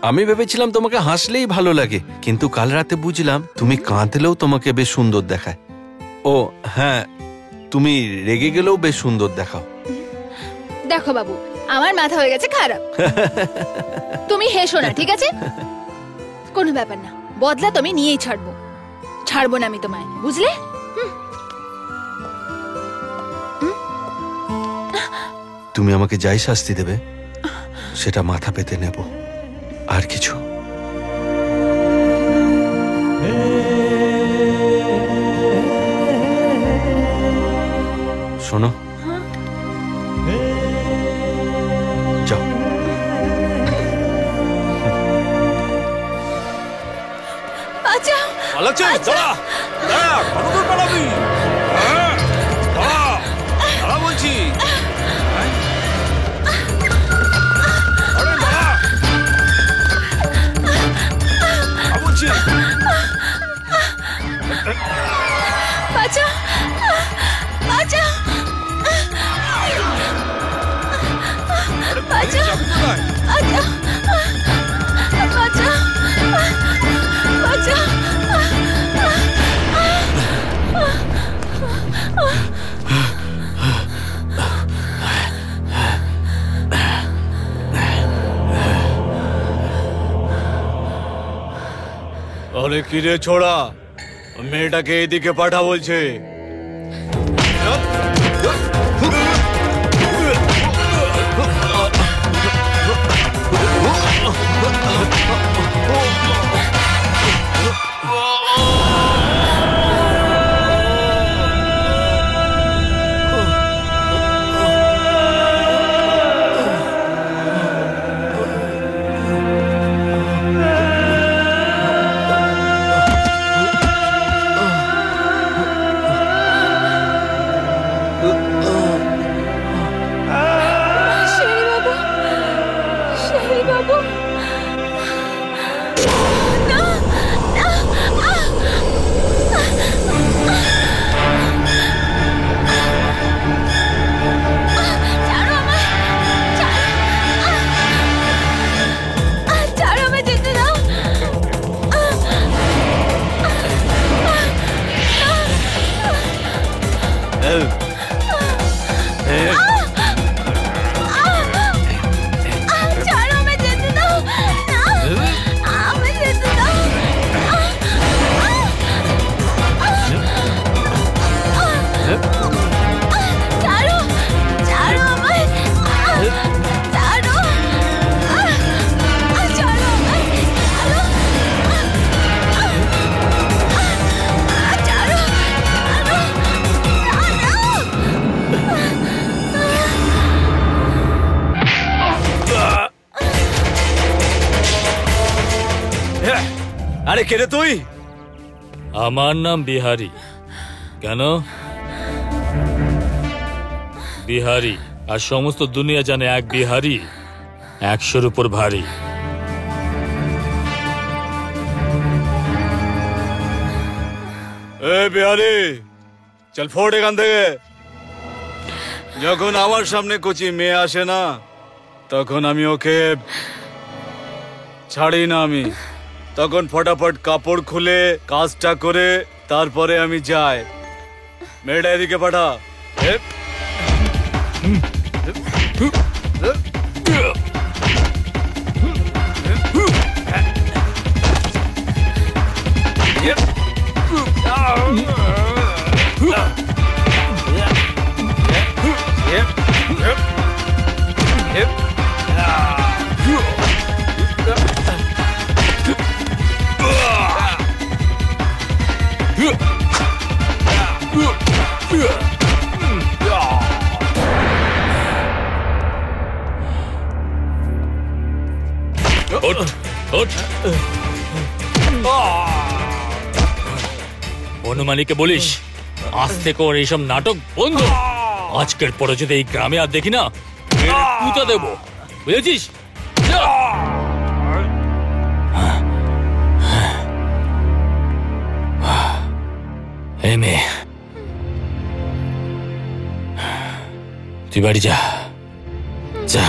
আমি ভেবেছিলাম তোমাকে হাসলেই ভালো লাগে, কিন্তু কাল রাতে বুঝলাম তুমি কাঁদলেও তোমাকে বেশ সুন্দর দেখায়। ও হ্যাঁ, তুমি রেগে গেলেও বেশ সুন্দর দেখাও। দেখো বাবু, আমার মাথা হয়ে গেছে খারাপ। তুমি হেসো না, ঠিক আছে? কোনো ব্যাপার না, বদলা তুমি নিয়েই ছাড়বো না আমি তোমায়, বুঝলে? তুমি আমাকে যাই শাস্তি দেবে সেটা মাথা পেতে নেব, আর কিছু। শোনো, যাও। আচ্ছা পালাচ্ছিস? দাঁড়া দাঁড়া, কত দূর পালাবি? হ্যাঁ, দাঁড়া দাঁড়া বলছি। আরে দাঁড়া, দাঁড়া বলছি। আচ্ছা আচ্ছা আরে পালিয়ে যাবি কোথায়? আচ্ছা আচ্ছা আচ্ছা আরে কিরে ছোড়া, মেয়েটাকে এদিকে পাঠা বলছে। শেরি বাবু, না না, ছাড়ো আমায়, ছাড়ো আমায়, যেতে দাও। ছাড়ো আমায়, যেতে দাও। আমায় যেতে দাও। ছাড়ো, ছাড়ো আমায়, ছাড়ো, ছাড়ো আমায়, ছাড়ো, ছাড়ো, আরে কে রে তুই? আমার নাম বিহারি। কেন? বিহারি, আর সমস্ত দুনিয়া জানে এক বিহারি 100-র উপর ভারী। এ বিহারি, চল ফোট এখান থেকে। যখন আমার সামনে কচি মেয়ে আসে না, তখন আমি ওকে ছাড়ি না। আমি তখন ফটাফট কাপড় খুলে কাজটা করে তারপরে আমি যাই। মেয়েটা এদিকে পাঠা। বনমালীকে বলিস আজ থেকে ওর এইসব নাটক বন্ধ। আজকের পরে যদি এই গ্রামে আর দেখি না মেরে পুঁতে দেবো, বুঝেছিস? যা। এই মেয়ে, তুই বাড়ি যা, যা।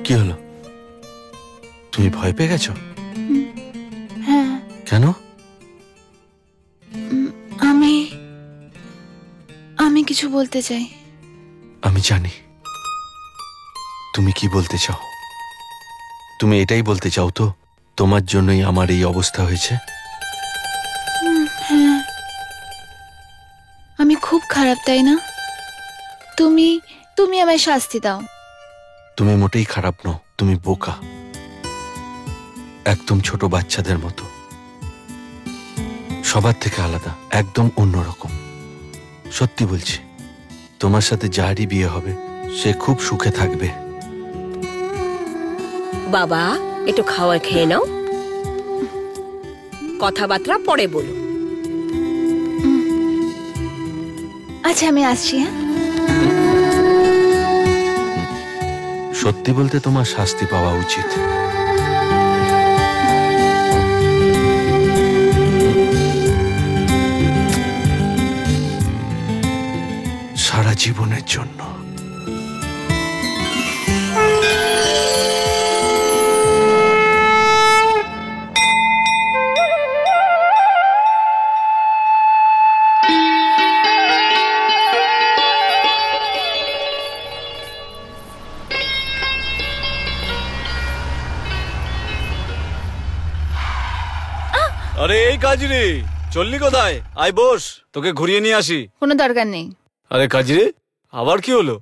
কি হলো? তুমি ভয় পেয়ে গেছো? হ্যাঁ, কেন? আমি কিছু বলতে চাই। আমি জানি তুমি কি বলতে চাও। তুমি এটাই বলতে চাও তো তোমার জন্যই আমার এই অবস্থা হয়েছে? হ্যাঁ, আমি খুব খারাপ, তাই না? তুমি আমায় শাস্তি দাও। তুমি মোটেই খারাপ নও, তুমি বোকা, একদম ছোট বাচ্চাদের মতো, সবার থেকে আলাদা, একদম অন্যরকম। সত্যি বলছি, তোমার সাথে যারই বিয়ে হবে সে খুব সুখে থাকবে। বাবা, একটু খাবার খেয়ে নাও, কথাবার্তা পরে বলো। আচ্ছা, আমি আসছি। হ্যাঁ, সত্যি বলতে তোমার শাস্তি পাওয়া উচিত। সারা জীবনের জন্য। আরে এই কাজরি, চললি কোথায়? আয় বস, তোকে ঘুরিয়ে নিয়ে আসি। কোনো দরকার নেই। আরে কাজরি, আবার কি হলো?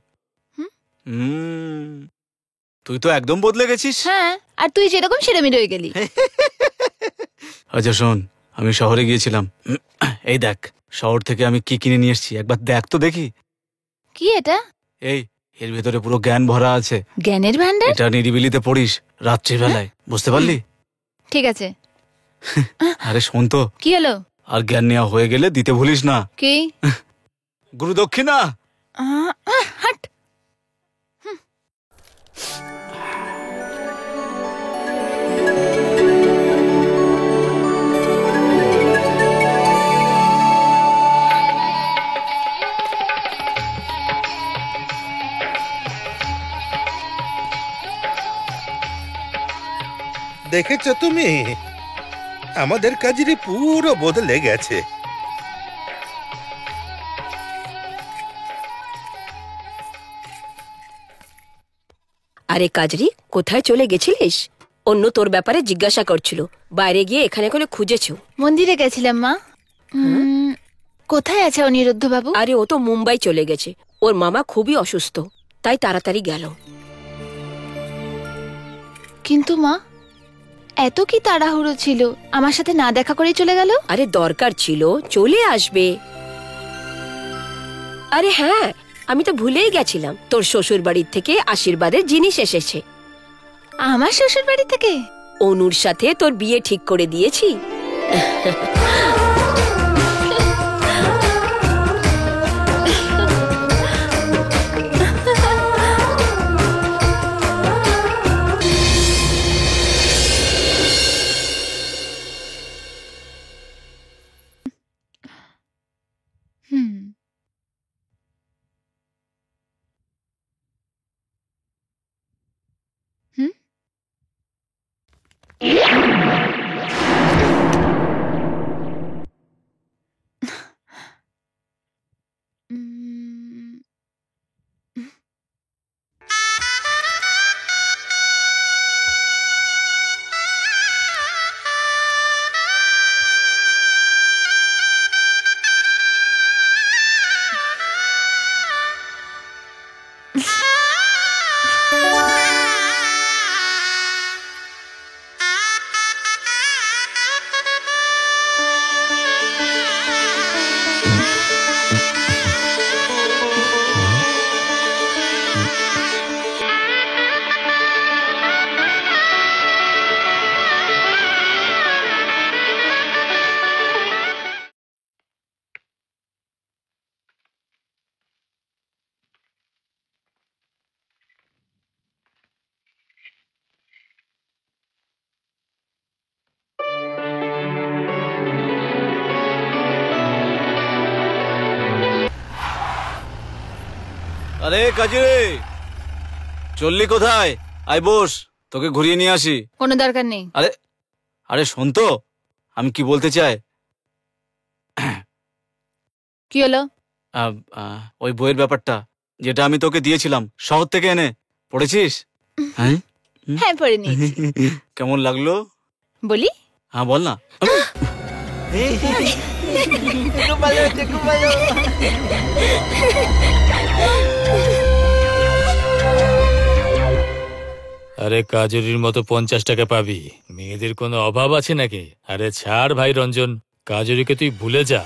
তুই তো একদম বদলে গেছিস। হ্যাঁ, আর তুই যেরকম সেরকমই রয়ে গেলি। আচ্ছা শোন, আমি শহরে গিয়েছিলাম। এই দেখ, শহর থেকে আমি কি কিনে নিয়ে এসেছি, একবার দেখ তো দেখি। কি এটা? এই, এর ভেতরে পুরো জ্ঞান ভরা আছে। জ্ঞানের ভান্ডার? এটা নিরিবিলিতে পড়িস রাত্রিবেলায়, বুঝতে পারলি? ঠিক আছে। আরে শোন তো, কি হলো? আর জ্ঞান নেওয়া হয়ে গেলে দিতে ভুলিস না। কি? গুরু দক্ষিণা। হাট। দেখেছো তুমি, আমাদের কাজেরই পুরো বদলে গেছে। আরে কাজরি, কোথায় চলে গেছিলিস? অন্য তোর ব্যাপারে জিজ্ঞাসা করছিল, বাইরে গিয়ে এখানে করে খুঁজেছো। মন্দিরে গেছিলাম মা। কোথায় আছে অনিরুদ্ধ বাবু? আরে ও তো মুম্বাই চলে গেছে, ওর মামা খুবই অসুস্থ, তাই তাড়াতাড়ি গেল। কিন্তু মা, এত কি তাড়াহুড়ো ছিল, আমার সাথে না দেখা করেই চলে গেল? আরে দরকার ছিল, চলে আসবে। আরে হ্যাঁ, আমি তো ভুলেই গেছিলাম তোর শ্বশুর বাড়ির থেকে আশীর্বাদের জিনিস এসেছে। আমার শ্বশুর বাড়ি থেকে? অনুর সাথে তোর বিয়ে ঠিক করে দিয়েছি। হুম। হুম? উম, আরে কাজিরে, চললি কোথায়? আয় বস, তোকে ঘুরিয়ে নিয়ে আসি। কোনো দরকার নেই। আরে আরে শোন তো, আমি কি বলতে চাই। কি হলো? ওই বইয়ের ব্যাপারটা, যেটা আমি তোকে দিয়েছিলাম শহর থেকে এনে, পড়েছিস? হ্যাঁ হ্যাঁ, পড়ে নিয়েছি। কেমন লাগলো বলি? হ্যাঁ বল না। আরে কাজুরির মতো 50 টাকা পাবি, মেয়েদের কোনো অভাব আছে নাকি? আরে ছাড় ভাই রঞ্জন, কাজুরিকে তুই ভুলে যা।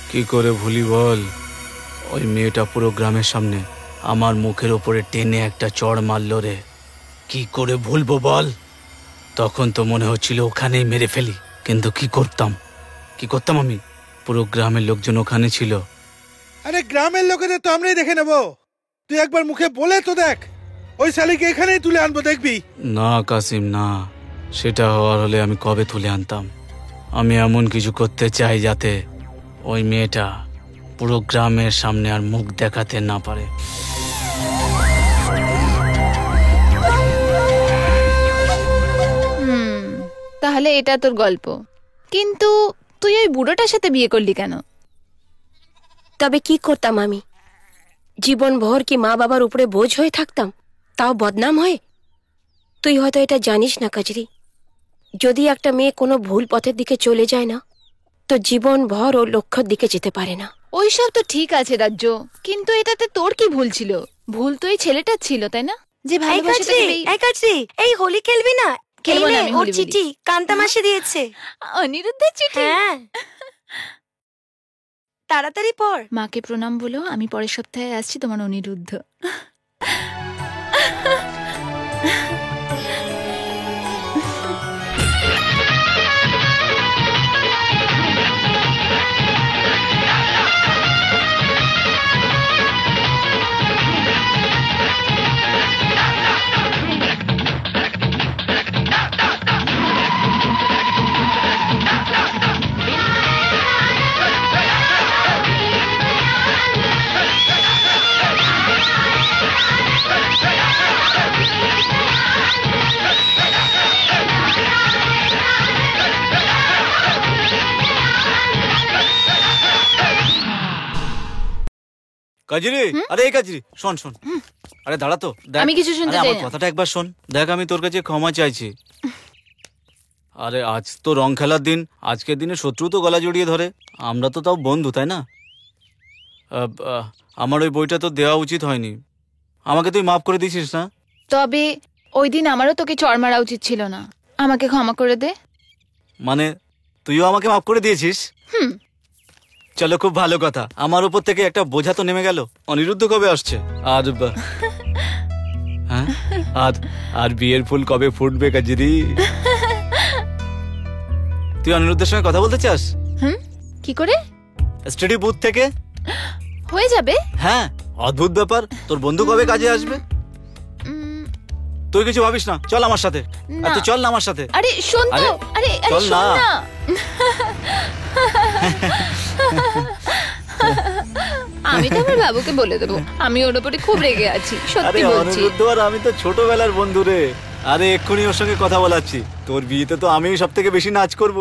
কি করে ভুলি বল? ওই মেয়েটা পুরো গ্রামের সামনে আমার মুখের ওপরে টেনে একটা চড় মারলো রে। কি করে ভুলবো বল? তখন তো মনে হচ্ছিল ওখানেই মেরে ফেলি, কিন্তু কি করতাম আমি? পুরো গ্রামের লোকজন ওখানে ছিল। আরে গ্রামের লোকেদের তো আমরাই দেখে নেব। তুই একবার মুখে বলে তো দেখ, ওই শালিকে এখানেই তুলে আনবো, দেখবি। না কাসিম না, সেটা হওয়ার হলে আমি কবে তুলে আনতাম। আমি এমন কিছু করতে চাই যাতে ওই মেয়েটা পুরো গ্রামের সামনে আর মুখ দেখাতে না পারে। তাহলে এটা তোর গল্প, কিন্তু তুই ওই বুড়োটার সাথে বিয়ে করলি কেন? তবে কি করতাম আমি? জীবন ভর কি মা বাবার উপরে বোঝ হয়ে থাকতাম, তাও বদনাম হয়ে? তুই হয়তো এটা জানিস না কাজরি, যদি একটা মেয়ে কোনো ভুল পথের দিকে চলে যায় না, তো জীবন ভর ওর লক্ষ্যের দিকে যেতে পারে না। ওইসব তো ঠিক আছে রাজ্য, কিন্তু এটাতে তোর কি ভুল ছিল? ভুল তো এই ছেলেটার ছিল, তাই না? যে ভালোবাসে তাকে বিয়ে- এই হোলি খেলবি না? খেলবো না, এই নে, আমি ওর হোলি বলি। চিঠি কান্তা মাসি দিয়েছে। অনিরুদ্ধের চিঠি? হ্যাঁ, তাড়াতাড়ি পড়। মাকে প্রণাম বলো, আমি পরের সপ্তাহে আসছি, তোমার অনিরুদ্ধ। কাজরি, আরে এই কাজরি, শোন শোন। আরে দাঁড়া তো, দেখ। আমি কিছু শুনতে আরে চাই আমার না। কথাটা একবার শোন। দেখ, আমি তোর কাছে ক্ষমা চাইছি। আরে আজ তো রং খেলার দিন, আজকের দিনে শত্রু তো গলা জড়িয়ে ধরে। আমরা তো তাও বন্ধু, তাই না? আমার ওই বইটা তো দেওয়া উচিত হয়নি। আমাকে তুই মাফ করে দিছিস না? তবে ওই দিন আমারও তোকে চড় মারা উচিত ছিল না, আমাকে ক্ষমা করে দে। মানে তুইও আমাকে মাফ করে দিয়েছিস? চলো, খুব ভালো কথা। আমার উপর থেকে একটা বোঝা তো নেমে গেল। অনিরুদ্ধ কবে আসছে? হ্যাঁ, আর বিয়ের ফুল কবে ফুটবে কাজরি? তুই অনিরুদ্ধের সঙ্গে কথা বলতে চাস? কি করে? স্টাডি বুথ থেকে। হয়ে যাবে। হ্যাঁ, অদ্ভুত ব্যাপার। তোর বন্ধু কবে কাজে আসবে? তুই কিছু ভাবিস না, চল আমার সাথে। আর তুই চল না আমার সাথে। আরে শোন তো, আরে চল শোন না। না। আমি তো আমার বাবুকে বলে দেবো, আমি ওর উপরে খুব রেগে আছি, আরে সত্যি বলছি। অনিরুদ্ধ আর আমি তো ছোটবেলার বন্ধু রে। আরে এক্ষুনি ওর সঙ্গে কথা বলাচ্ছি। তোর বিয়েতে তো আমিই সব থেকে বেশি নাচ করব।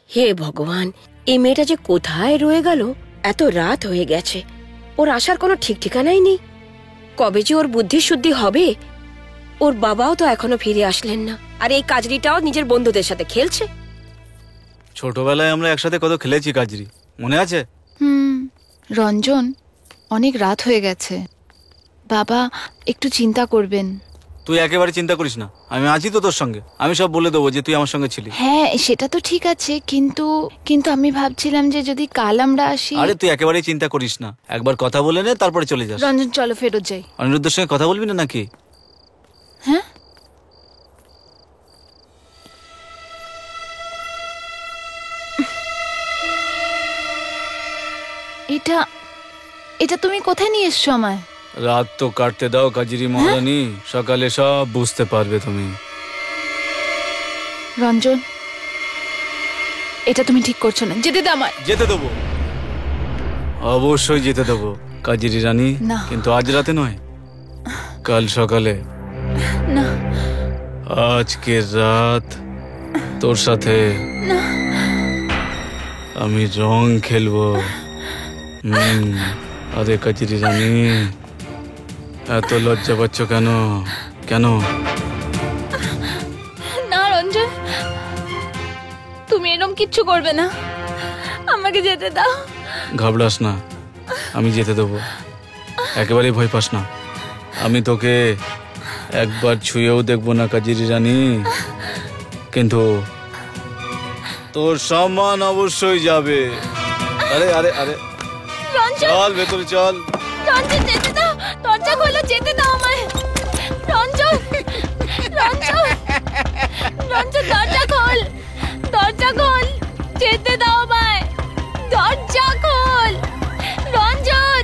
হে ভগবান, এই মেয়েটা যে কোথায় রয়ে গেল? এত রাত হয়ে গেছে, ওর আসার কোনো ঠিক ঠিকানাই নেই। কবে যে ওর বুদ্ধি শুদ্ধি হবে? ওর বাবাও তো এখনো ফিরে আসলেন না, আর এই কাজরিটাও নিজের বন্ধুদের সাথে খেলছে। ছোটবেলায় আমরা একসাথে কত খেলেছি কাজরি, মনে আছে? রঞ্জন, অনেক রাত হয়ে গেছে, বাবা একটু চিন্তা করবেন। তুই একেবারে চিন্তা করিস না, আমি আছি তো তোর সঙ্গে। আমি সব বলে দেবো যে তুই আমার সঙ্গে ছিলি। হ্যাঁ সেটা তো ঠিক আছে, কিন্তু কিন্তু আমি ভাবছিলাম যে যদি কাল আমরা আসি। আরে তুই একেবারেই চিন্তা করিস না, একবার কথা বলে নে, তারপরে চলে যাস। রঞ্জন চলো ফেরত যাই। অনিরুদ্ধের সঙ্গে কথা বলবি না নাকি? হ্যাঁ, এটা এটা তুমি কোথায় নিয়ে এসছো আমায়? রাত তো কাটতে দাও কাজরি মহারানী, সকালে সব বুঝতে পারবে তুমি। রঞ্জন, এটা তুমি ঠিক করছো না, যেতে দাও আমায়। যেতে দেবো, অবশ্যই যেতে দেবো কাজরি রানী, না। কিন্তু আজ রাতে নয়, কাল সকালে। না আজকের রাত তোর সাথে আমি রং খেলবো। আরে কাজরি রানী, এত লজ্জা পাচ্ছ কেন? কেন? না রঞ্জন, তুমি এরকম কিচ্ছু করবে না, আমাকে যেতে দাও। ঘাবড়াস না, আমি যেতে দেবো, একেবারেই ভয় পাস না। আমি তোকে একবার ছুঁয়েও দেখবো না কাজরি রানী, কিন্তু তোর সম্মান অবশ্যই যাবে। আরে আরে আরে, রঞ্জন, চল ভেতরে চল। রঞ্জন যেতে দাও, দরজা খোলো, যেতে দাও আমায়। রঞ্জন, রঞ্জন, রঞ্জন দরজা খোল, দরজা খোল, যেতে দাও আমায়, দরজা খোল রঞ্জন।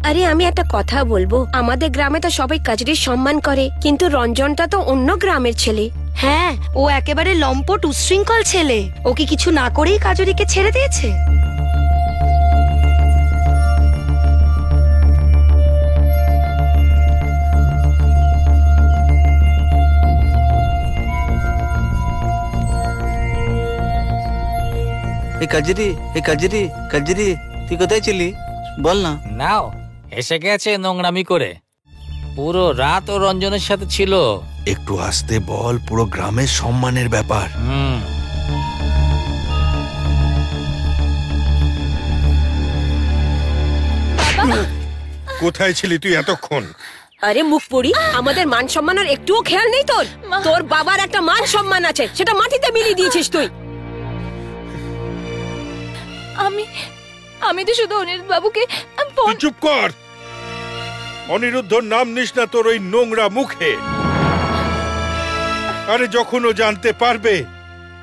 আরে আমি একটা কথা বলবো, আমাদের গ্রামে তো সবাই কাজরির সম্মান করে, কিন্তু রঞ্জনটা তো অন্য গ্রামের ছেলে। হ্যাঁ, ও একেবারে লম্পট উচ্ছৃঙ্খল ছেলে। ওকে কিছু না করেই কাজরিকে ছেড়ে দিয়েছে। এই কাজরি, এই কাজরি, কাজরি, তুই কোথায় ছিলি বল না। নাও, এসে গেছে নোংরামি করে, পুরো রাত ও রঞ্জনের সাথে ছিল। একটু আসতে বল, পুরো গ্রামের সম্মানের ব্যাপার। কোথায় ছিলি তুই এতক্ষণ? আরে মুখ পুরি, আমাদের মান সম্মানের একটুও খেয়াল নেই তোর? তোর বাবার একটা মান সম্মান আছে, সেটা মাটিতে মিলিয়ে দিয়েছিস তুই। আমি তো শুধু অনিরুদ্ধ বাবুকে তুই চুপ কর। অনিরুদ্ধর নাম নিস না তোর ওই নোংরা মুখে। আরে যখন ও জানতে পারবে,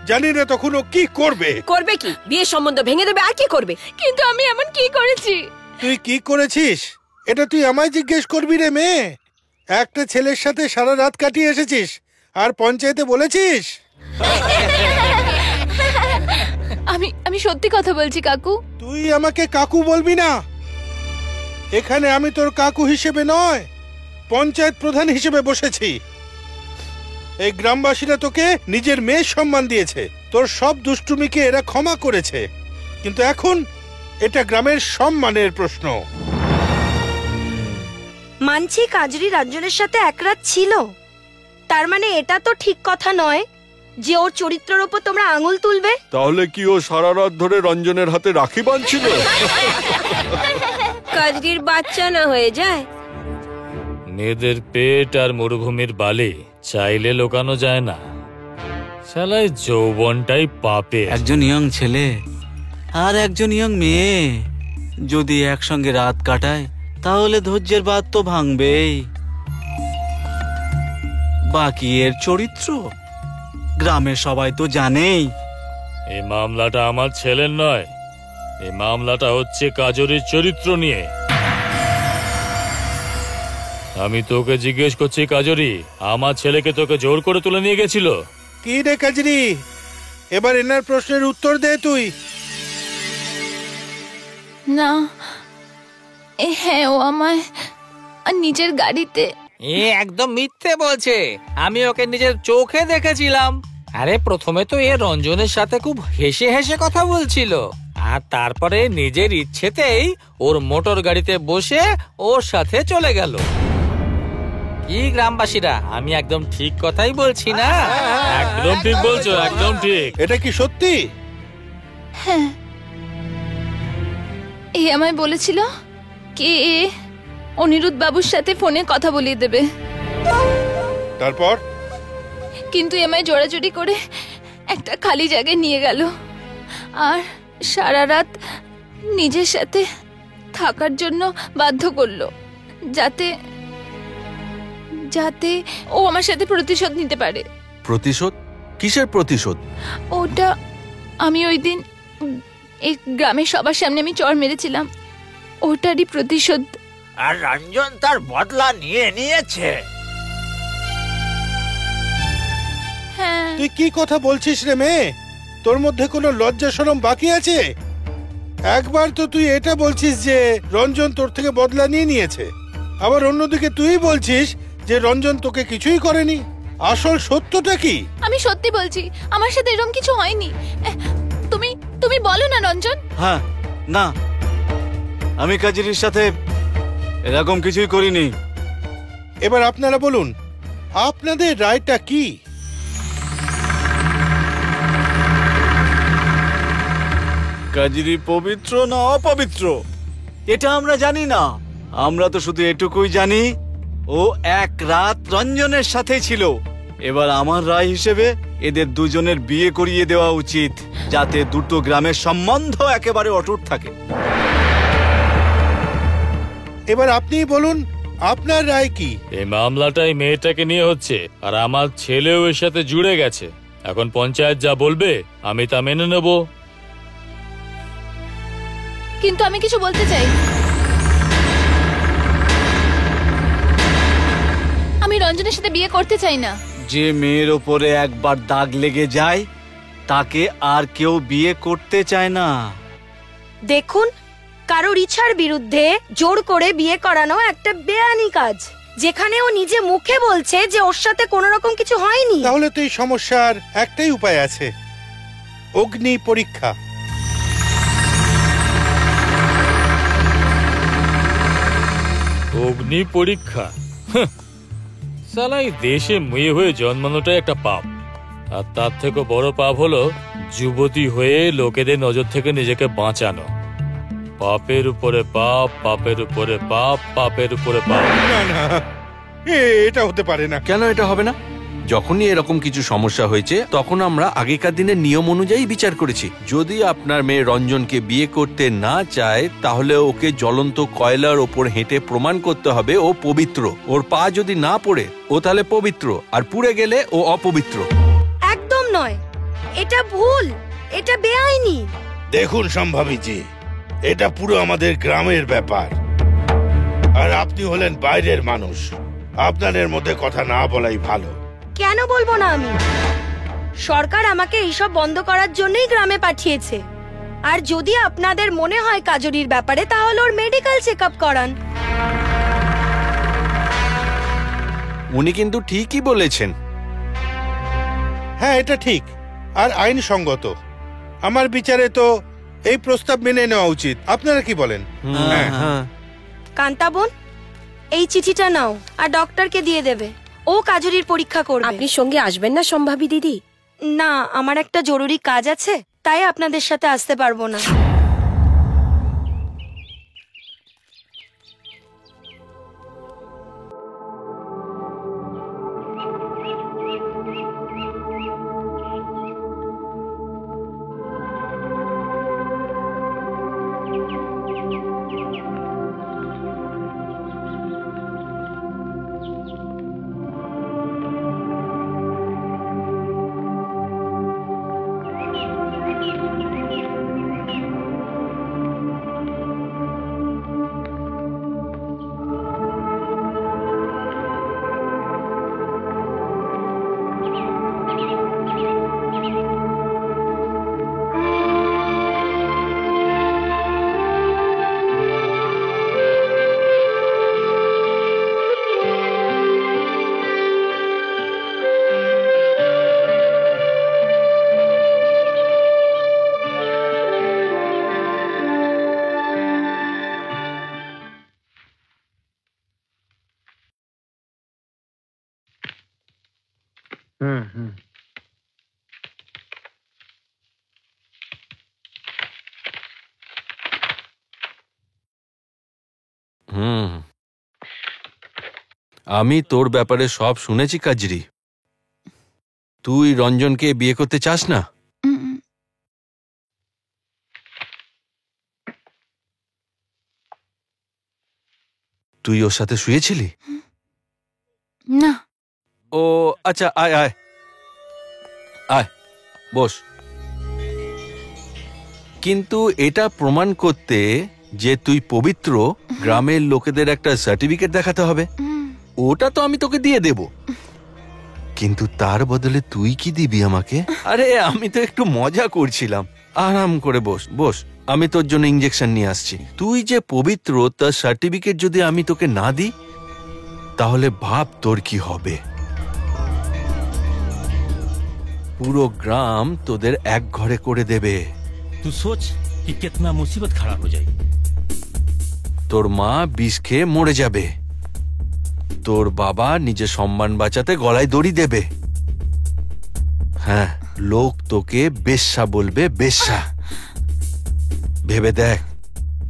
জানি না তখন ও কি করবে। করবে কি? বিয়ের সম্বন্ধ ভেঙে দেবে, আর কি করবে? কিন্তু আমি এমন কি করেছি? তুই কি করেছিস এটা তুই আমায় জিজ্ঞেস করবি রে মেয়ে? একটা ছেলের সাথে সারা রাত কাটিয়ে এসেছিস, আর পঞ্চায়েতে বলেছিস? আমি সত্যি কথা বলছি কাকু। তুই আমাকে কাকু বলবি না। এখানে আমি তোর কাকু হিসেবে নয়, পঞ্চায়েত প্রধান হিসেবে বসেছি। এই গ্রামবাসীরা তোকে নিজের মেয়ের সম্মান দিয়েছে, তোর সব দুষ্টুমিকে এরা ক্ষমা করেছে, কিন্তু এখন এটা গ্রামের সম্মানের প্রশ্ন। মানছি কাজরি রঞ্জনের সাথে এক রাত ছিল, তার মানে এটা তো ঠিক কথা নয় যে ওর চরিত্রের ওপর তোমরা আঙুল তুলবে। তাহলে কি ও সারা রাত ধরে রঞ্জনের হাতে রাখি বাঁধছিল? কাজরির বাচ্চা না হয়ে যায়। মেয়েদের পেট আর মরুভূমির বালি চাইলে লোকানো যায় না। শালাই যৌবনটাই পাপে। একজন ইয়ং ছেলে আর একজন ইয়ং মেয়ে যদি একসঙ্গে রাত কাটায় তাহলে ধৈর্যের বাঁধ তো ভাঙবেই। বাকি এর চরিত্র গ্রামের সবাই তো জানেই। এই মামলাটা আমার ছেলের নয়, এই মামলাটা হচ্ছে কাজরির চরিত্র নিয়ে। আমি তোকে জিজ্ঞেস করছি, কাজরি আমার ছেলেকে তোকে জোর করে তুলে নিয়ে গেছিল? কি রে কাজরি, এবার এনার প্রশ্নের উত্তর দে তুই। না, হ্যাঁ, ও আমায় নিজের গাড়িতে। এ একদম মিথ্যে বলছে, আমি ওকে নিজের চোখে দেখেছিলাম। আরে প্রথমে তো এ রঞ্জনের সাথে খুব হেসে হেসে কথা বলছিল, আর তারপরে নিজের ইচ্ছেতেই ওর মোটর গাড়িতে বসে ওর সাথে চলে গেল। কি গ্রামবাসীরা, আমি একদম ঠিক কথাই বলছি না? একদম ঠিক বলছো, একদম ঠিক। এটা কি সত্যি? হ্যাঁ, এ আমায় বলেছিল কি অনিরুদ্ধ বাবুর সাথে ফোনে কথা বলিয়ে দেবে। তারপর? কিন্তু আমায় জোড়াজুড়ি করে একটা খালি জায়গায় নিয়ে গেল আর সারা রাত নিজের সাথে থাকার জন্য বাধ্য করলো, যাতে যাতে ও আমার সাথে প্রতিশোধ নিতে পারে। প্রতিশোধ? কিসের প্রতিশোধ? ওটা আমি ওই দিন এই গ্রামের সবার সামনে আমি চড় মেরেছিলাম, ওটারই প্রতিশোধ। আর রঞ্জন তার বদলা নিয়ে নিয়েছে। হ্যাঁ। তুই কি কথা বলছিস রে মেয়ে? তোর মধ্যে কোনো লজ্জা শরম বাকি আছে? একবার তো তুই এটা বলছিস যে রঞ্জন তোর থেকে বদলা নিয়ে নিয়েছে, আবার অন্যদিকে তুই বলছিস যে রঞ্জন তোকে কিছুই করেনি। আসল সত্যটা কি? আমি সত্যি বলছি, আমার সাথে এরকম কিছু হয়নি। তুমি তুমি বলো না রঞ্জন। হ্যাঁ, না, আমি কাজরির সাথে এরকম কিছুই করিনি। এবার আপনারা বলুন, আপনাদের রায়টা কি? কাজরি পবিত্র না অপবিত্র এটা আমরা জানি না। আমরা তো শুধু এটুকুই জানি ও এক রাত রঞ্জনের সাথে ছিল। এবার আমার রায় হিসেবে এদের দুজনের বিয়ে করিয়ে দেওয়া উচিত, যাতে দুটো গ্রামের সম্বন্ধ একেবারে অটুট থাকে। এবার আপনিই বলুন, আপনার রায় কি? এই মামলাটাই মেয়েটাকে নিয়ে হচ্ছে, আর আমার ছেলেও এর সাথে জুড়ে গেছে। এখন পঞ্চায়েত যা বলবে আমি তা মেনে নেব। কিন্তু আমি কিছু বলতে চাই। আমি রঞ্জনের সাথে বিয়ে করতে চাই না। যে মেয়ের ওপরে একবার দাগ লেগে যায় তাকে আর কেউ বিয়ে করতে চায় না। দেখুন, কারোর ইচ্ছার বিরুদ্ধে জোর করে বিয়ে করানো একটা বেআইনি কাজ, যেখানে ও নিজে মুখে বলছে যে ওর সাথে কোনো রকম কিছু হয়নি। তাহলে তো এই সমস্যার একটাই উপায় আছে, অগ্নি পরীক্ষা। অগ্নি পরীক্ষা? সালা, এই দেশে মেয়ে হয়ে জন্মানোটাই একটা পাপ, আর তার থেকে বড় পাপ হলো যুবতী হয়ে লোকেদের নজর থেকে নিজেকে বাঁচানো। পাপের উপরে পাপ, পাপের উপরে পাপ, পাপের উপরে পাপ। না না, এটা হতে পারে না। কেন এটা হবে না? যখনই এরকম কিছু সমস্যা হয়েছে তখন আমরা আগেকার দিনের নিয়ম অনুযায়ী বিচার করেছি। যদি আপনার মেয়ে রঞ্জনকে বিয়ে করতে না চায় তাহলে ওকে জ্বলন্ত কয়লার ওপর হেঁটে প্রমাণ করতে হবে ও পবিত্র। ওর পা যদি না পড়ে ও তাহলে পবিত্র, আর পুড়ে গেলে ও অপবিত্র। একদম নয়, এটা ভুল, এটা বেআইনি। দেখুন সম্ভাবীজি, এটা পুরো আমাদের গ্রামের ব্যাপার, আর আপনি হলেন বাইরের মানুষ। আপনাদের মধ্যে কথা না বলাই ভালো। কেন বলবো না আমি? সরকার আমাকে এইসব বন্ধ করার জন্যই গ্রামে পাঠিয়েছে। আর যদি আপনাদের মনে হয় কাজরির ব্যাপারে, তাহলে ওর মেডিকেল চেকআপ করান। উনি কিন্তু ঠিকই বলেছেন। হ্যাঁ, এটা ঠিক আর আইনসঙ্গত। আমার বিচারে তো এই প্রস্তাব মেনে নেওয়া উচিত। আপনারা কি বলেন? হ্যাঁ। কান্তা বোন, এই চিঠিটা নাও আর ডক্টরকে দিয়ে দেবে, ও কাজরির পরীক্ষা করবে। আপনি সঙ্গে আসবেন না সম্ভাবী দিদি? না, আমার একটা জরুরি কাজ আছে, তাই আপনাদের সাথে আসতে পারবো না। আমি তোর ব্যাপারে সব শুনেছি কাজরি। তুই রঞ্জনকে বিয়ে করতে চাস না? তুই ওর সাথে শুয়েছিলি? না। ও আচ্ছা, আয় আয় আয়, বস। কিন্তু এটা প্রমাণ করতে যে তুই পবিত্র, গ্রামের লোকেদের একটা সার্টিফিকেট দেখাতে হবে। ওটা তো আমি তোকে দিয়ে দেব, কিন্তু তার বদলে তুই কি দিবি আমাকে? আরে আমি তো একটু মজা করছিলাম। আরাম করে বস বস, আমি তোর জন্য ইঞ্জেকশন নিয়ে আসছি। তুই যে পবিত্র তার সার্টিফিকেট যদি আমি তোকে না দিই, তাহলে ভাব তোর কি হবে। পুরো গ্রাম তোদের এক ঘরে করে দেবে। तू सोच कि कितना मुसीबत खड़ा हो जाएगी। তোর মা বিষ খেয়ে মরে যাবে, তোর বাবা নিজের সম্মান বাঁচাতে গলায় দড়ি দেবে। হ্যাঁ, লোক তোকে বেশ্যা বলবে, বেশ্যা। ভেবে দেখ।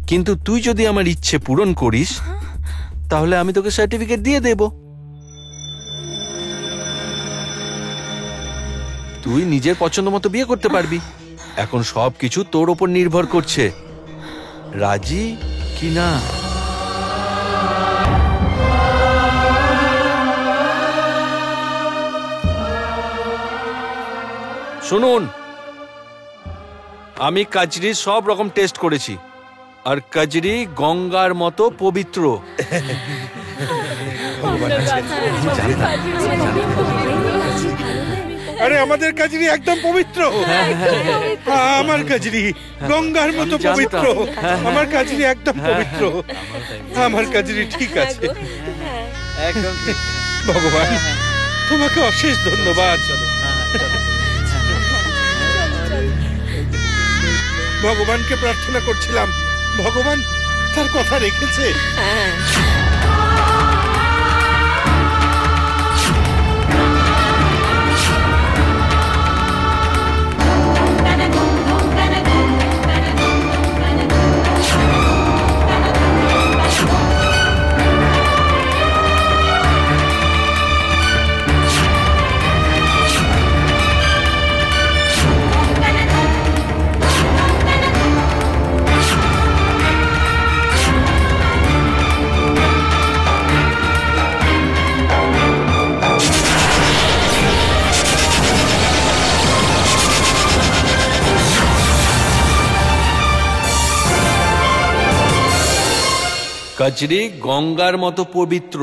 কিন্তু তুই যদি আমার ইচ্ছে পূরণ করিস, তাহলে আমি তোকে সার্টিফিকেট দিয়ে দেব। তুই নিজের পছন্দ মতো বিয়ে করতে পারবি। এখন সবকিছু তোর ওপর নির্ভর করছে, রাজি কি না। শুনুন, আমি কাজরির সব রকম টেস্ট করেছি, আর কাজরি গঙ্গার মতো পবিত্র। আরে আমাদের কাজরি একদম পবিত্র। আমার কাজরি গঙ্গার মতো পবিত্র। আমার কাজরি একদম পবিত্র। আমার কাজরি ঠিক আছে। একদম ঠিক। ভগবান, তোমাকে অশেষ ধন্যবাদ। ভগবানকে প্রার্থনা করছিলাম, ভগবান তার কথা রেখেছে। কাজরি গঙ্গার মতো পবিত্র।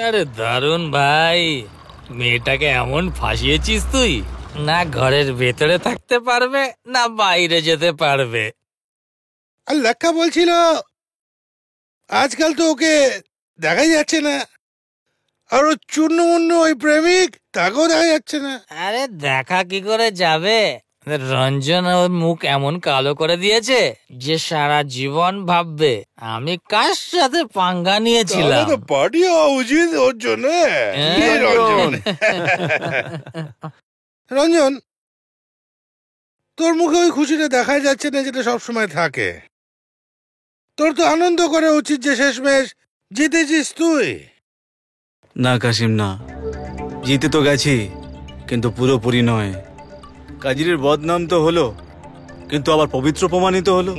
আরে দারুণ ভাই, মেয়েটাকে এমন ফাঁসিয়েছিস তুই, না ঘরের ভেতরে থাকতে পারবে না বাইরে যেতে পারবে। আর লাক্কা বলছিল আজকাল তো ওকে দেখাই যাচ্ছে না, আর ও চূর্ণ মুন্ন ওই প্রেমিক তাকেও দেখা যাচ্ছে না। আরে দেখা কি করে যাবে, রঞ্জন ওর মুখ এমন কালো করে দিয়েছে যে সারা জীবন ভাববে আমি কার সাথে পাঙ্গা নিয়েছিলাম। তাহলে তো পার্টি হওয়া উচিত ওর জন্য। রঞ্জন, রঞ্জন, তোর মুখে ওই খুশিটা দেখা যাচ্ছে না যেটা সবসময় থাকে। তোর তো আনন্দ করা উচিত যে শেষমেশ জিতেছিস তুই। না কাশিম না, জিতে তো গেছি কিন্তু পুরোপুরি নয়। কাজিরের বদনাম তো হলো, কিন্তু আবার পবিত্র প্রমাণিত হলো।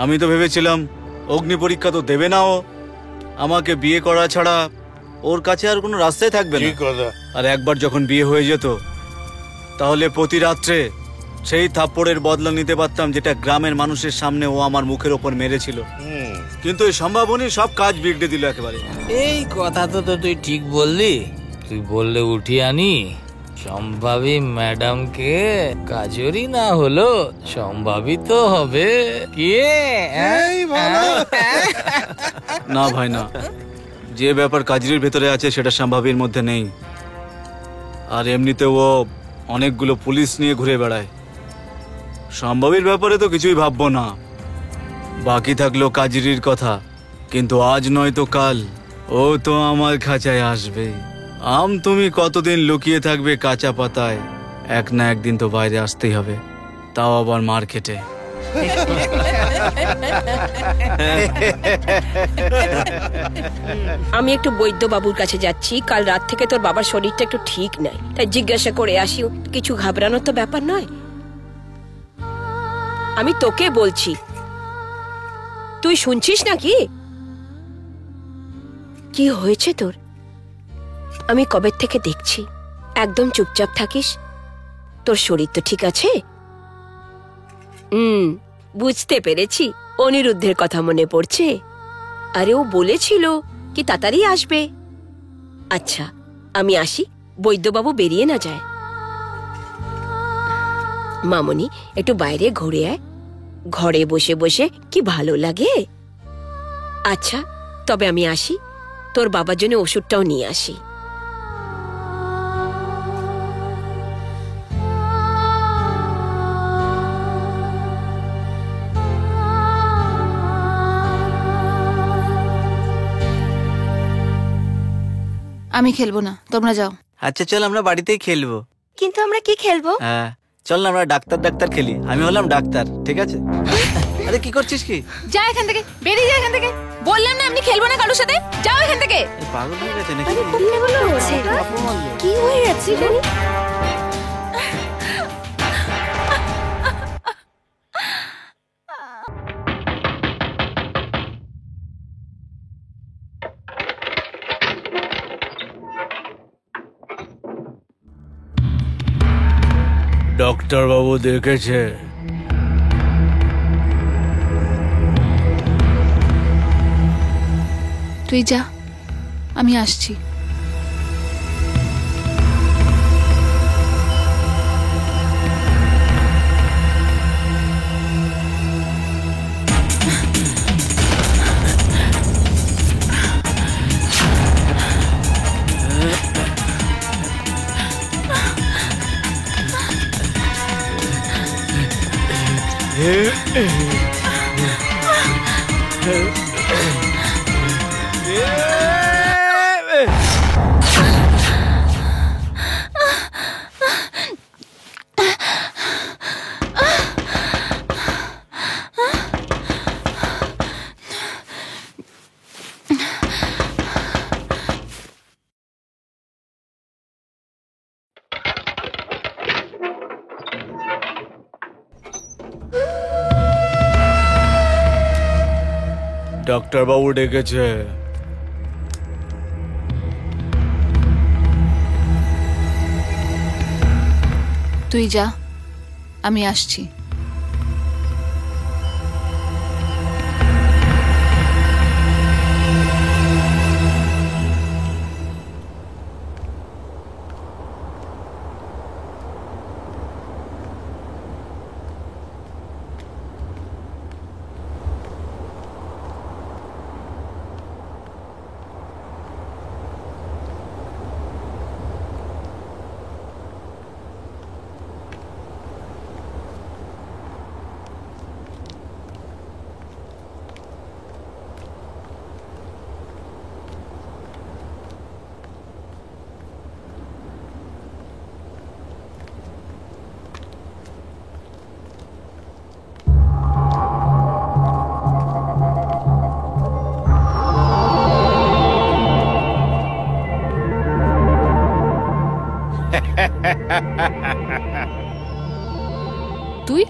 আমি তো ভেবেছিলাম অগ্নি পরীক্ষা তো দেবে না ও, আমাকে বিয়ে করা ছাড়া ওর কাছে আর কোনো রাস্তাই থাকবে না। আর একবার যখন বিয়ে হয়ে যেত তাহলে প্রতি রাত্রে সেই থাপ্পড়ের বদলা নিতে পারতাম যেটা গ্রামের মানুষের সামনে ও আমার মুখের ওপর মেরেছিল। কিন্তু এই সম্ভাবনী সব কাজ বিগড়ে দিল একেবারে। এই কথা তো তুই ঠিক বললি, তুই বললে উঠিয়ে আনি। সম্ভাবী ম্যাডামকে কাজরি না হলো সম্ভাবী তো হবে কে? না ভাই না, যে ব্যাপার কাজরির ভেতরে আছে সেটা সম্ভাবীর মধ্যে নেই। আর এমনিতে ও অনেকগুলো পুলিশ নিয়ে ঘুরে বেড়ায়। সম্ভাবীর ব্যাপারে তো কিছুই ভাববো না, বাকি থাকলো কাজরির কথা। কিন্তু আজ নয় তো কাল ও তো আমার খাঁচায় আসবে। তুমি কতদিন লুকিয়ে থাকবে কাঁচা পাতায়, এক না একদিন তো বাইরে আসতেই হবে, তাও আবার মার্কেটে। আমি একটু বৈদ্য বাবুর কাছে যাচ্ছি, কাল রাত থেকে তোর বাবার শরীরটা একটু ঠিক নাই, তাই জিজ্ঞাসা করে আসি। কিছু ঘাবড়ানোর তো ব্যাপার নয়, আমি তোকে বলছি, তুই শুনছিস নাকি? কি হয়েছে তোর? আমি কবে থেকে দেখছি একদম চুপচাপ থাকিস। তোর শরীর তো ঠিক আছে? বুঝতে পেরেছি, অনিরুদ্ধের কথা মনে পড়ছে। আরে ও বলেছিল কি তাড়াতাড়ি আসবে। আচ্ছা আমি আসি, বৈদ্যবাবু বেরিয়ে না যায়। মামনি একটু বাইরে ঘুরে আয়, ঘরে বসে বসে কি ভালো লাগে। আচ্ছা তবে আমি আসি, তোর বাবার জন্য ওষুধটাও নিয়ে আসি। আমি খেলবো না, তোমরা যাও। আচ্ছা চল আমরা বাড়িতেই খেলবো। কিন্তু আমরা কি খেলবো? হ্যাঁ চল না আমরা ডাক্তার খেলি, আমি হলাম ডাক্তার, ঠিক আছে? আরে কি করছিস কি? যা এখান থেকে, বেরিয়ে যা এখান থেকে। বললাম না আমি খেলবো না কারোর সাথে, যাও এখান থেকে। পাগল হয়ে গেছে নাকি? কি হয়ে গেছে? ডক্টর বাবু দেখেছে। তুই যা, আমি আসছি। ডক্টর বাবু ডেকেছে। তুই যা, আমি আসছি। তুই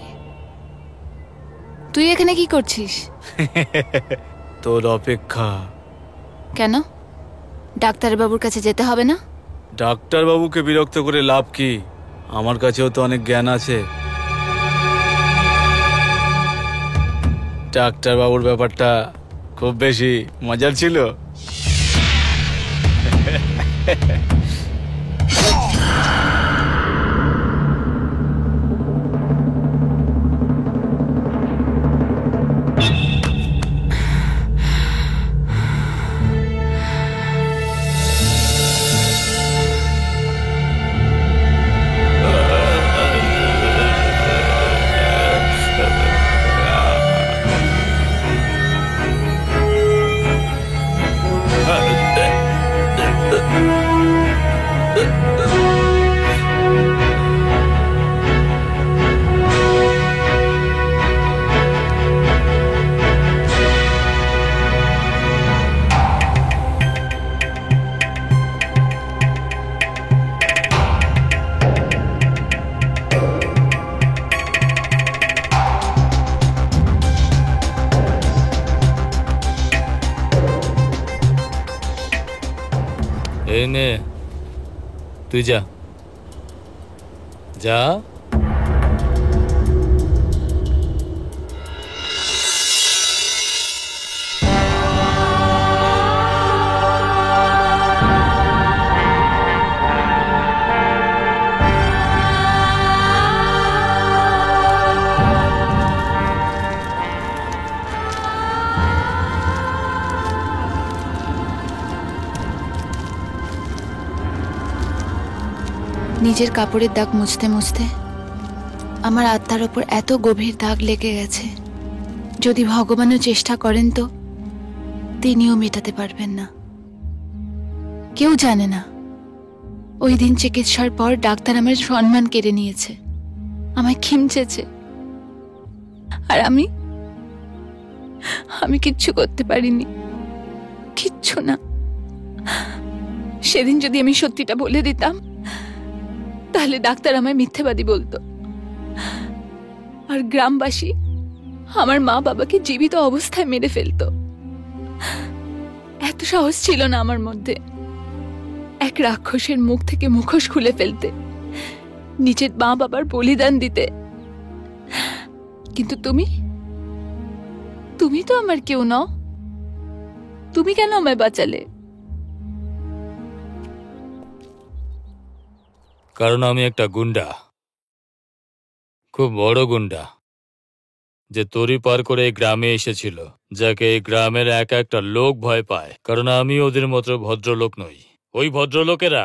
তুই এখানে কি করছিস? তোর অপেক্ষা। কেন? ডাক্তারবাবুর কাছে যেতে হবে না? ডাক্তার বাবুকে বিরক্ত করে লাভ কি? আমার কাছেও তো অনেক জ্ঞান আছে। ডাক্তার বাবুর ব্যাপারটা খুব বেশি মজার ছিল। এই নে, তুই যা যা। নিজের কাপড়ের দাগ মুছতে মুছতে আমার আত্মার ওপর এত গভীর দাগ লেগে গেছে, যদি ভগবানও চেষ্টা করেন তো তিনিও মেটাতে পারবেন না। কেউ জানে না ওই দিন চিকিৎসার পর ডাক্তার আমার সম্মান কেড়ে নিয়েছে, আমায় খিমচেছে, আর আমি কিচ্ছু করতে পারিনি, কিচ্ছু না। সেদিন যদি আমি সত্যিটা বলে দিতাম তাহলে ডাক্তার আমায় মিথ্যেবাদী বলতো, আর গ্রামবাসী আমার মা বাবাকে জীবিত অবস্থায় মেরে ফেলতো। এত সাহস ছিল না আমার মধ্যে এক রাক্ষসের মুখ থেকে মুখোশ খুলে ফেলতে, নিজের মা বাবার বলিদান দিতে। কিন্তু তুমি তো আমার কেউ নও, তুমি কেন আমায় বাঁচালে? কারণ আমি একটা গুন্ডা, খুব বড় গুন্ডা, যে তরি পার করে এই গ্রামে এসেছিল, যাকে এই গ্রামের একটা লোক ভয় পায়। কারণ আমি ওদের মতো ভদ্রলোক নই। ওই ভদ্রলোকেরা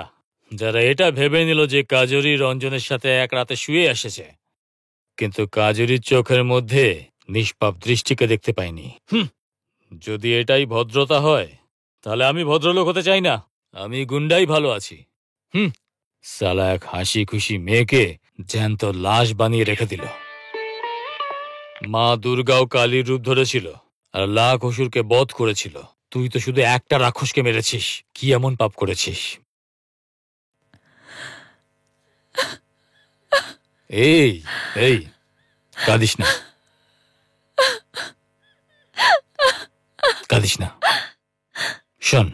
যারা এটা ভেবে নিল যে কাজরি রঞ্জনের সাথে এক রাতে শুয়ে এসেছে, কিন্তু কাজরির চোখের মধ্যে নিষ্পাপ দৃষ্টিকে দেখতে পাইনি। যদি এটাই ভদ্রতা হয় তাহলে আমি ভদ্রলোক হতে চাই না, আমি গুন্ডাই ভালো আছি। সালা এক হাসি খুশি মেয়েকে জ্যান্ত লাশ বানিয়ে রেখে দিল। মা দুর্গাও কালীর রূপ ধরেছিল আর লাখ অসুরকে বধ করেছিল। তুই তো শুধু একটা রাক্ষসকে মেরেছিস। কি এমন পাপ করেছিস? এই এই কাঁদিস না, কাঁদিস না। শোন,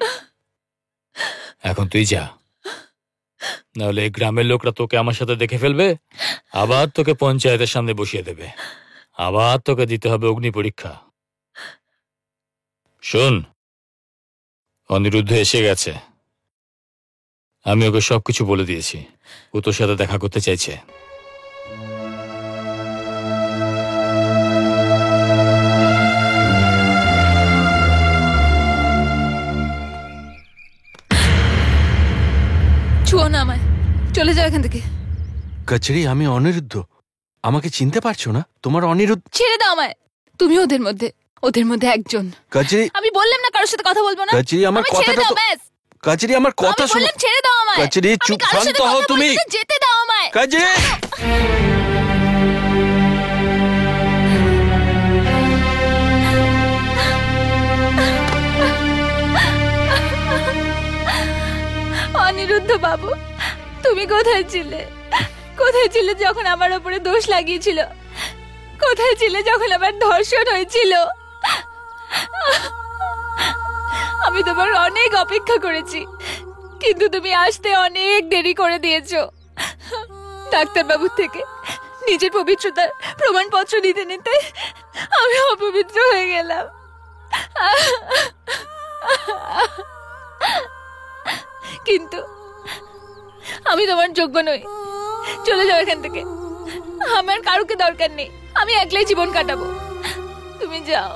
এখন তুই যা, নাহলে এই গ্রামের লোকরা তোকে আমার সাথে দেখে ফেলবে, আবার তোকে পঞ্চায়েতের সামনে বসিয়ে দেবে, আবার তোকে দিতে হবে অগ্নি পরীক্ষা। শোন, অনিরুদ্ধ এসে গেছে, আমি ওকে সবকিছু বলে দিয়েছি। ও তোর সাথে দেখা করতে চাইছে। ছুঁয়ো না আমায়, চলে যাও এখান থেকে। কচুরি, আমি অনিরুদ্ধ, আমাকে চিনতে পারছো না? তোমার অনিরুদ্ধ। ছেড়ে দাও আমায়, তুমি ওদের মধ্যে একজন। কচুরি, আমি বললাম না কারোর সাথে কথা বলবো না। কচুরি, আমার কথাটা তো, কচুরি আমার কথা শোনো। ছেড়ে দাও আমায়। কচুরি, চুপ, শান্ত হও তুমি। যেতে দাও আমায়। কচুরি, অনিরুদ্ধ বাবু, তুমি কোথায় ছিলে? কোথায় ছিলে যখন আমার উপরে দোষ লাগিয়েছিল? কোথায় ছিলে যখন আমার ধর্ষণ হয়েছিল? আমি তোমার অনেক অপেক্ষা করেছি, কিন্তু তুমি আসতে অনেক দেরি করে দিয়েছো। ডাক্তারবাবুর থেকে নিজের পবিত্রতার প্রমাণপত্র নিতে নিতে আমি অপবিত্র হয়ে গেলাম। কিন্তু আমি তোমার যোগ্য নই। চলে যাও এখান থেকে। আমার কারোকে দরকার নেই, আমি একলাই জীবন কাটাবো। তুমি যাও,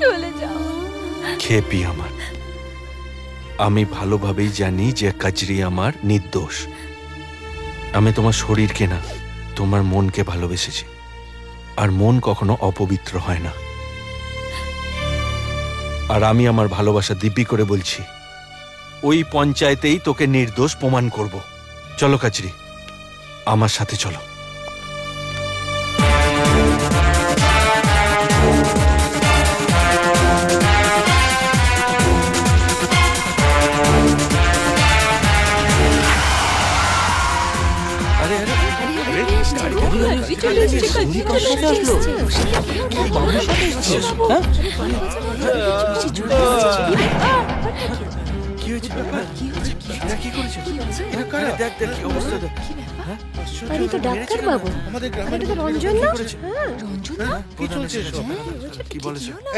চলে যাও। খেপি আমার, আমি ভালোভাবেই জানি যে কাজরি আমার নির্দোষ। আমি তোমার শরীরকে না, তোমার মনকে ভালোবেসেছি, আর মন কখনো অপবিত্র হয় না। আর আমি আমার ভালোবাসা দিব্যি করে বলছি, ওই পঞ্চায়েতেই তোকে নির্দোষ প্রমাণ করব। চলো কাজরি, আমার সাথে চলো।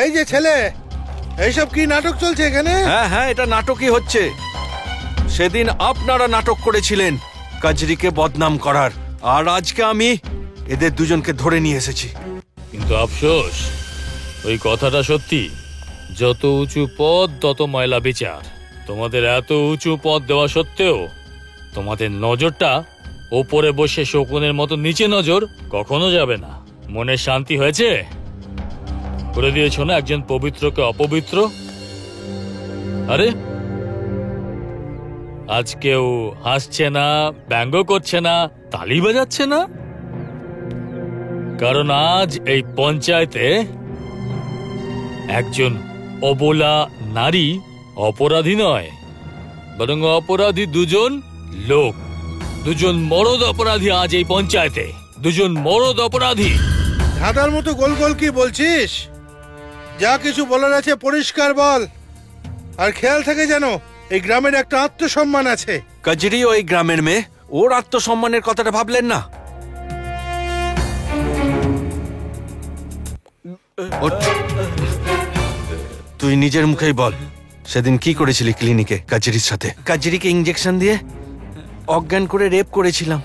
এই যে ছেলে, এইসব কি নাটক চলছে এখানে? হ্যাঁ হ্যাঁ, এটা নাটকই হচ্ছে। সেদিন আপনারা নাটক করেছিলেন কাজরিকে বদনাম করার, আর আজকে আমি এদের দুজনকে ধরে নিয়ে এসেছি। কিন্তু আফসোস, ওই কথাটা সত্যি, যত উঁচু পদ তত ময়লা বিচার। তোমাদের এত উঁচু পদ দেওয়া সত্ত্বেও তোমাদের নজরটা ওপরে বসে শকুনের মতো নিচে নজর কখনো যাবে না। মনে শান্তি হয়েছে? করে দিয়েছ না একজন পবিত্রকে অপবিত্র। আরে আজ কেউ হাসছে না, ব্যঙ্গ করছে না, তালি বাজাচ্ছে না, কারণ আজ এই পঞ্চায়েতে একজন অবলা নারী অপরাধী নয়, বরং অপরাধী দুজন লোক, দুজন মরদ অপরাধী। আজ এই পঞ্চায়েতে দুজন মরদ অপরাধী। ধাঁধার মতো গোল গোল কি বলছিস? যা কিছু বলার আছে পরিষ্কার বল, আর খেয়াল থাকে যেন এই গ্রামের একটা আত্মসম্মান আছে। কাজরি ওই গ্রামের মেয়ে, ওর আত্মসম্মানের কথাটা ভাবলেন না? তুই নিজের মুখেই বল, সেদিন কি করেছিলি ক্লিনিকে কাজরির সাথে? কাজরিকে ইঞ্জেকশন দিয়ে অজ্ঞান করে রেপ করেছিলাম।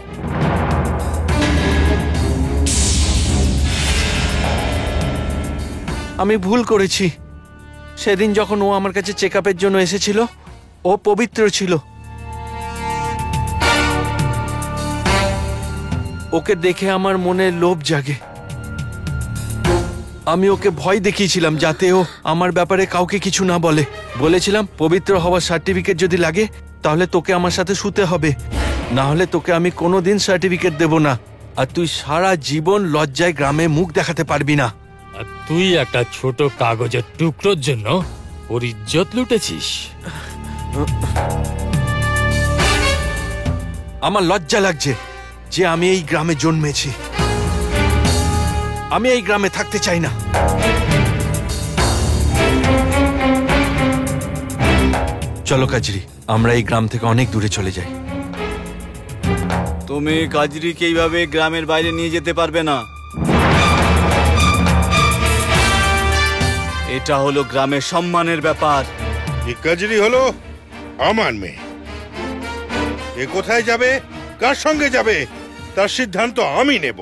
আমি ভুল করেছি। সেদিন যখন ও আমার কাছে চেক আপের জন্য এসেছিল, ও পবিত্র ছিল। ওকে দেখে আমার মনে লোভ জাগে। আমি ওকে ভয় দেখিয়েছিলাম যাতে ও আমার ব্যাপারে কাউকে কিছু না বলে। বলেছিলাম, পবিত্র হওয়ার সার্টিফিকেট যদি লাগে তাহলে তোকে আমার সাথে শুতে হবে, না হলে তোকে আমি কোনোদিন সার্টিফিকেট দেব না, আর তুই সারা জীবন লজ্জায় গ্রামে মুখ দেখাতে পারবি না। আর তুই একটা ছোট কাগজের টুকরোর জন্য ওর ইজ্জত লুটেছিস। আমার লজ্জা লাগছে যে আমি এই গ্রামে জন্মেছি। আমি এই গ্রামে থাকতে চাই না। চলো কাজরি, আমরা এই গ্রাম থেকে অনেক দূরে চলে যাই। তুমি কাজরিকে এইভাবে গ্রামের বাইরে নিয়ে যেতে পারবে না। এটা হলো গ্রামের সম্মানের ব্যাপার। এই কাজরি হলো আমার মেয়ে। এ কোথায় যাবে, কার সঙ্গে যাবে, তার সিদ্ধান্ত আমি নেব।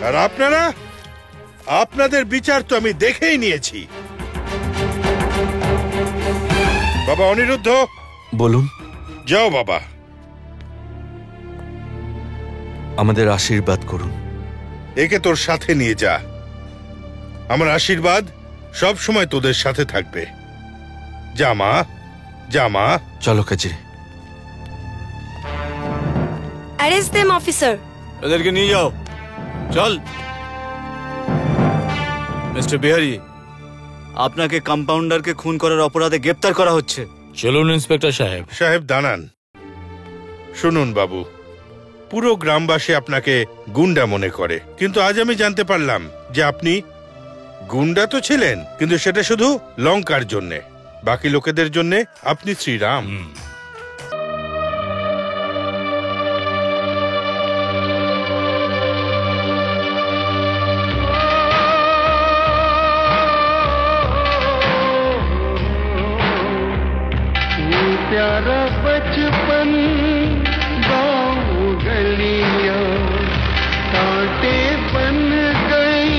আর আপনারা, আপনাদের বিচার তো আমি দেখেই নিয়েছি। বাবা অনিরুদ্ধ, বলুন। যাও বাবা, আমাদের আশীর্বাদ করুন। একে তোর সাথে নিয়ে যা। আমার আশীর্বাদ সব সময় তোদের সাথে থাকবে। যা মা, যা মা। চলো কাজরি। Arrest them officer. এদেরকে নিয়ে যাও, চল। মিস্টার বিহারি, আপনাকে কম্পাউন্ডারকে খুন করার অপরাধে গ্রেপ্তার করা হচ্ছে। চলুন ইন্সপেক্টর সাহেব। সাহেব দাঁড়ান, শুনুন বাবু, পুরো গ্রামবাসী আপনাকে গুন্ডা মনে করে, কিন্তু আজ আমি জানতে পারলাম যে আপনি গুন্ডা তো ছিলেন, কিন্তু সেটা শুধু লঙ্কার জন্যে, বাকি লোকেদের জন্যে আপনি শ্রীরাম। प्यारा बचपन गाँव गलियां कांटे बन गई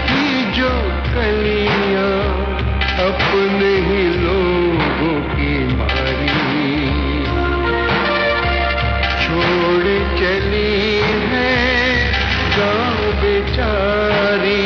थी जो कलियां अपने ही लोगों की मारी छोड़ चली है गाँव बेचारी